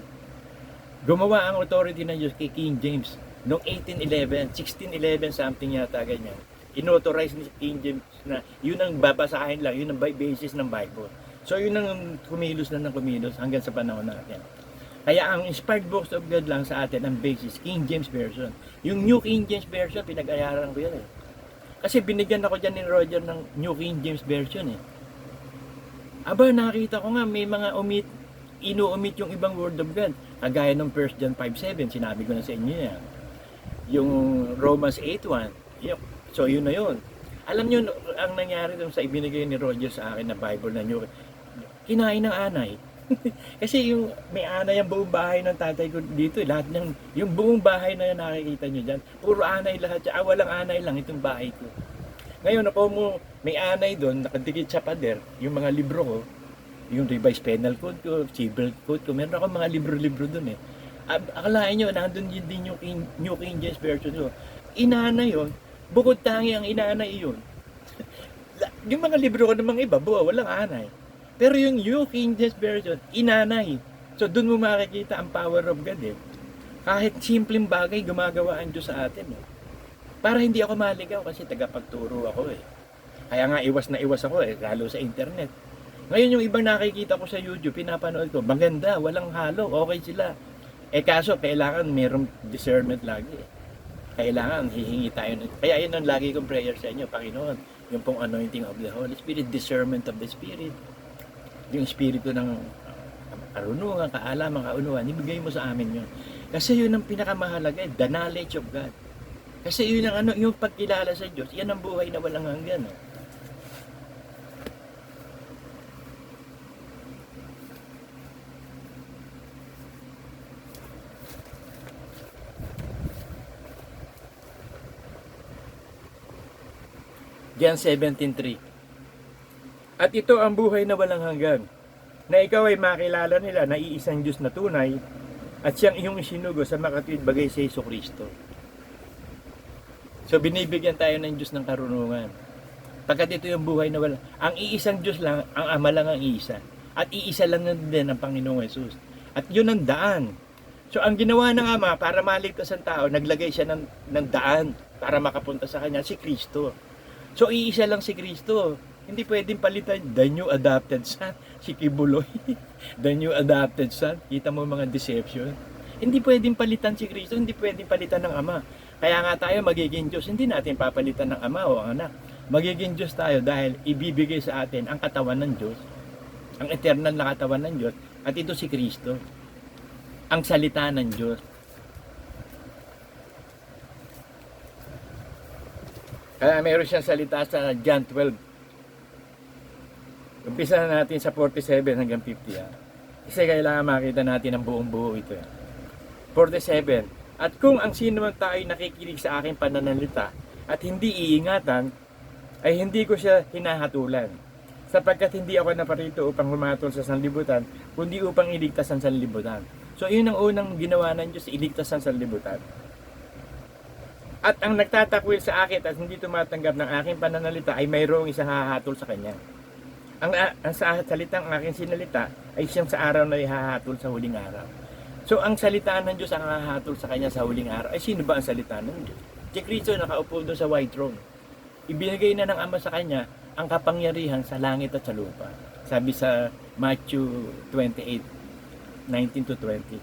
Gumawa ang authority ng Diyos kay King James noong 1811, 1611 something yata ganyan. Inauthorize ni King James na yun ang babasahin lang, yun ang basis ng Bible. So yun ang kumilos hanggang sa panahon natin. Kaya ang inspired books of God lang sa atin ang basis, King James Version. Yung New King James Version, pinag-ayaran ko yun eh. Kasi binigyan ako dyan ni Roger ng New King James Version eh. Aba, nakita ko nga may mga inu-omit yung ibang word of God. Kagaya ng 1 John 5:7, sinabi ko na sa inyo yan. Yung Romans 8:1. So yun na yun. Alam nyo, ang nangyari dun sa ibinigay ni Roger sa akin na Bible na New, kinain ng anay. Kasi yung may anay ang buong bahay ng tatay ko dito, lahat ng yung buong bahay na yan nakikita nyo dyan, puro anay lahat siya. Walang anay lang itong bahay ko. Ngayon ako may anay doon, nakadikit sa pader, yung mga libro ko, yung revised penal code ko, civil code ko, meron ako mga libro-libro doon eh. Akalain nyo, nandun yun din yung New King James Version ko. Inanay yun, bukod tangi ang inanay yun. Yung mga libro ko namang iba, walang anay. Pero yung New King James Version, inanay. So doon mo makikita ang power of God eh. Kahit simpleng bagay, gumagawa ang Diyos sa atin eh. Para hindi ako maligaw kasi tagapagturo ako eh. Kaya nga iwas na iwas ako eh, lalo sa internet. Ngayon yung ibang nakikita ko sa YouTube, pinapanood ko, maganda, walang halo, okay sila. Eh kaso, kailangan mayroong discernment lagi eh. Kailangan hihingi tayo. Kaya yun ang lagi kong prayer sa inyo, Panginoon. Yung pong anointing of the Holy Spirit, discernment of the Spirit. Yung Espiritu ng karunungan, kaalaman, kaunuan, ibigay mo sa amin yun. Kasi yun ang pinakamahalaga eh, the knowledge of God. Kasi yun ang yung pagkilala sa Diyos, yan ang buhay na walang hanggan. Eh. John 17:3. At ito ang buhay na walang hanggan, na ikaw ay makilala nila na iisang Diyos na tunay, at siyang iyong isinugo sa makatwid bagay sa Jesucristo. So binibigyan tayo ng Diyos ng karunungan. Pagkat ito yung buhay na walang, ang iisang Diyos lang, ang Ama lang ang iisa. At iisa lang din ang Panginoong Jesus. At yun ang daan. So ang ginawa ng Ama para maligtas ang tao, naglagay siya ng daan para makapunta sa Kanya, si Kristo. So iisa lang si Kristo. Hindi pwedeng palitan the new adopted son, si Kibuloy. The new adopted son. Kita mo mga deception. Hindi pwedeng palitan si Kristo, hindi pwedeng palitan ng Ama. Kaya nga tayo magiging Diyos, hindi natin papalitan ng Ama o Anak. Magiging Diyos tayo dahil ibibigay sa atin ang katawan ng Diyos, ang eternal na katawan ng Diyos, at ito si Kristo. Ang salita ng Diyos. Kaya meron siyang salita sa John 12. Umpisa na natin sa 47 hanggang 50. Kasi kailangan makita natin ang buong buo ito. 47. At kung ang sino man tayo nakikinig sa aking pananalita at hindi iingatan, ay hindi ko siya hinahatulan. Sapagkat hindi ako naparito upang humatol sa sanlibutan, kundi upang iligtas ang sanlibutan. So yun ang unang ginawa ng Diyos, iligtas ang sanlibutan. At ang nagtatakwil sa akin at hindi tumatanggap ng aking pananalita ay mayroong isang hahatol sa kanya. Ang salitang aking sinalita ay siyang sa araw na ihahatol sa huling araw. So ang salita ng Diyos ang hahatol sa kanya sa huling araw. Ay sino ba ang salita ng Diyos? Si Kristo nakaupo doon sa white throne. Ibinigay na ng Ama sa kanya ang kapangyarihan sa langit at sa lupa. Sabi sa Matthew 28:19-20.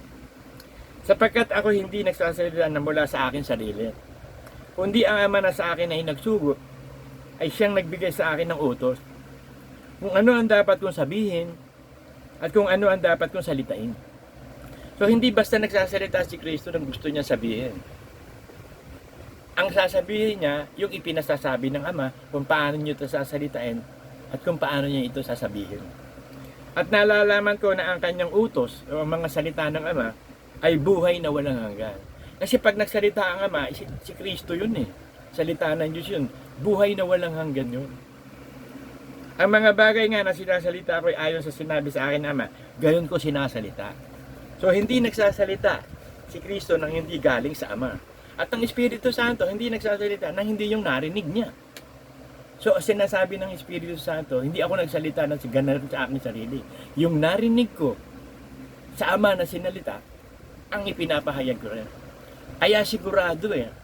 Sapagkat ako hindi nagsasalita na mula sa akin sarili, kundi ang Ama na sa akin ay nagsugo, ay siyang nagbigay sa akin ng utos, kung ano ang dapat kong sabihin, at kung ano ang dapat kong salitain. So hindi basta nagsasalita si Kristo ng gusto niya sabihin. Ang sasabihin niya, yung ipinasasabi ng Ama, kung paano niyo ito sasalitain, at kung paano niya ito sasabihin. At nalalaman ko na ang kanyang utos, o ang mga salita ng Ama, ay buhay na walang hanggan. Kasi pag nagsalita ang Ama, si Kristo yun eh. Salita ng Diyos yun. Buhay na walang hanggan yun. Ang mga bagay nga na sinasalita ko ay ayon sa sinabi sa akin Ama, gayon ko sinasalita. So hindi nagsasalita si Kristo nang hindi galing sa Ama. At ang Espiritu Santo hindi nagsasalita nang hindi yung narinig niya. So sinasabi ng Espiritu Santo, hindi ako nagsalita ng ganun sa aking sarili. Yung narinig ko sa Ama na sinalita, ang ipinapahayag ko rin. Kaya sigurado eh.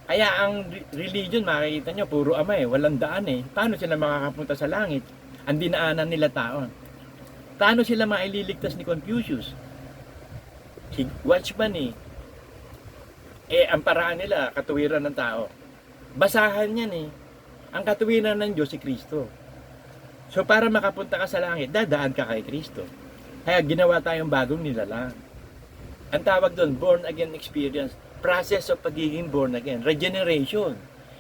Kaya ang religion, makikita nyo, puro Ama eh, walang daan eh. Paano sila makakapunta sa langit? Ang dinaanan nila tao. Paano sila maililigtas ni Confucius? Si Watchman eh. Ang paraan nila, katuwiran ng tao. Basahan yan eh. Ang katuwiran ng Diyos si Kristo. So para makapunta ka sa langit, dadaan ka kay Kristo. Kaya ginawa tayong bagong nilalang. Ang tawag doon, born again experience. Process of pagiging born again. Regeneration.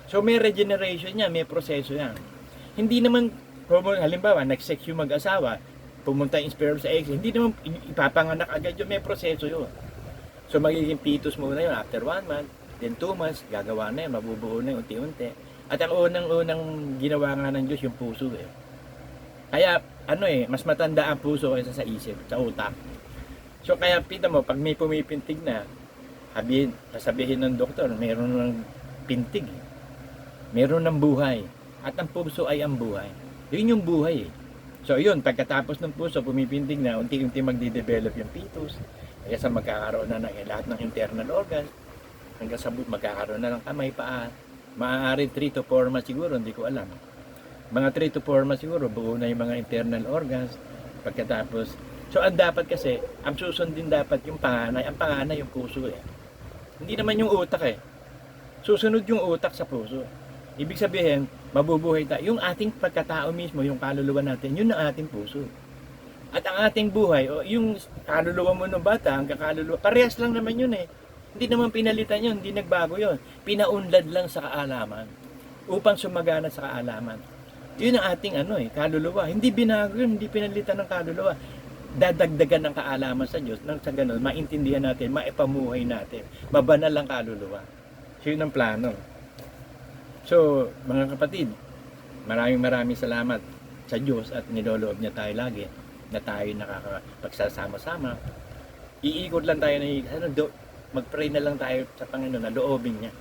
So may regeneration niya, may proseso yan. Hindi naman, halimbawa, nag-sex yung mag-asawa, pumunta yung sperm sa egg, hindi naman ipapanganak agad yun, may proseso yun. So magiging fetus muna yun after 1 month, then 2 months, gagawa na yun, mabubuo na yun unti-unti. At ang unang ginawa nga ng Diyos yung puso eh. Kaya mas matanda ang puso kaysa sa isip, sa utak. So kaya pita mo, pag may pumipintig na, sasabihin ng doktor, meron ng pintig. Meron ng buhay. At ang puso ay ang buhay. Yun yung buhay eh. So yun, pagkatapos ng puso, pumipintig na, unti-unti magde-develop yung fetus. Hanggang sa magkakaroon na ng lahat ng internal organs. Hanggang sa magkakaroon na ng kamay, paa. Maaari 3 to 4 months siguro, hindi ko alam. Mga 3 to 4 months siguro, buo na yung mga internal organs. Pagkatapos, so ang dapat kasi, ang susundin dapat yung panganay. Ang panganay yung puso eh. Hindi naman yung utak eh. Susunod yung utak sa puso. Ibig sabihin, mabubuhay tayo. Yung ating pagkatao mismo, yung kaluluwa natin, yun ang ating puso. At ang ating buhay, o yung kaluluwa mo ng bata, ang kakaluluwa, parehas lang naman yun eh. Hindi naman pinalitan yun, hindi nagbago yun. Pinaunlad lang sa kaalaman. Upang sumagana sa kaalaman. Yun ang ating kaluluwa. Hindi binago yun, hindi pinalitan ng kaluluwa. Dadagdagan ng kaalaman sa Diyos, nang sa ganun, maintindihan natin, maipamuhay natin. Mabanal ang kaluluwa. So yun ang plano. So, mga kapatid, maraming salamat sa Diyos at niloloob niya tayo lagi na tayo nakakapagsasama-sama. Iikot lang tayo mag-pray na lang tayo sa Panginoon na loobin niya.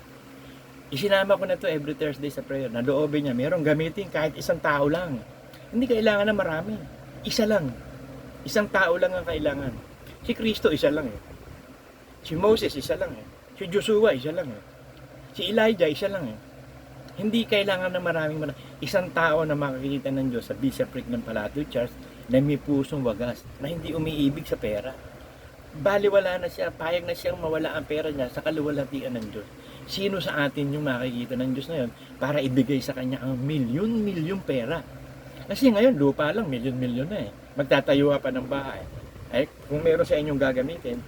Isinama ko na to every Thursday sa prayer na loobin niya. Merong gamitin kahit isang tao lang. Hindi kailangan na marami. Isa lang. Isang tao lang ang kailangan. Si Kristo, isa lang eh. Si Moses, isa lang eh. Si Joshua, isa lang eh. Si Elijah, isa lang eh. Hindi kailangan na maraming isang tao na makikita ng Diyos sa bishopric ng Palacio Church na may pusong wagas, na hindi umiibig sa pera. Baliwala na siya, payag na siyang mawala ang pera niya sa kaluwalhatian ng Diyos. Sino sa atin yung makikita ng Diyos na yun para ibigay sa kanya ang milyon-milyon pera? Kasi ngayon, lupa lang, milyon-milyon na eh. Magtatayo pa ng bahay. Ay, kung meron sa inyong gagamitin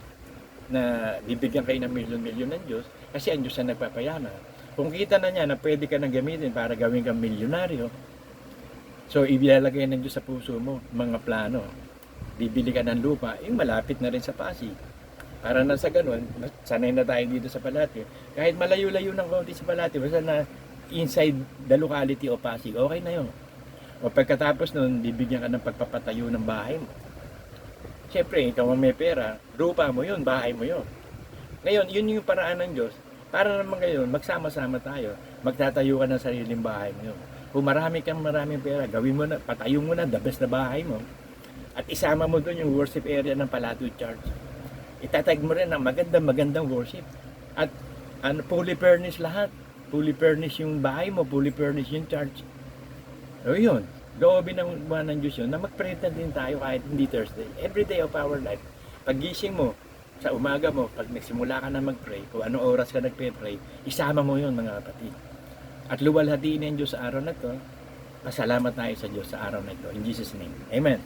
na bibigyan kayo ng milyon-milyon ng Diyos, kasi ang Diyos na nagpapayaman. Kung kita na niya na pwede ka nang gamitin para gawin kang milyonaryo, so ilalagay ng Diyos sa puso mo mga plano. Bibili ka ng lupa, yung malapit na rin sa Pasig. Para na sa ganun, sanay na tayo dito sa Palatio. Kahit malayo-layo ng konti sa Palatio, basta na inside the locality of Pasig, okay na yun. O pagkatapos nun, bibigyan ka ng pagpapatayo ng bahay mo. Siyempre, ikaw ang may pera, lupa mo yun, bahay mo yun. Ngayon, yun yung paraan ng Diyos. Para naman ngayon, magsama-sama tayo. Magtatayo ka ng sariling bahay mo yun. Kung maraming pera, gawin mo na, patayo mo na, the best na bahay mo. At isama mo doon yung worship area ng Palacio Church. Itatag mo rin ang magandang worship. At fully furnished lahat. Fully furnished yung bahay mo, fully furnished yung church. O yun, loobin ng buwan ng Diyos yun, na mag-pray din tayo kahit hindi Thursday. Every day of our life. Pag-gising mo, sa umaga mo, pag nagsimula ka na mag-pray, kung anong oras ka nagpe-pray, isama mo yun mga kapatid. At luwalhatiin ng Diyos sa araw na to, pasalamat tayo sa Diyos sa araw na ito. In Jesus' name. Amen.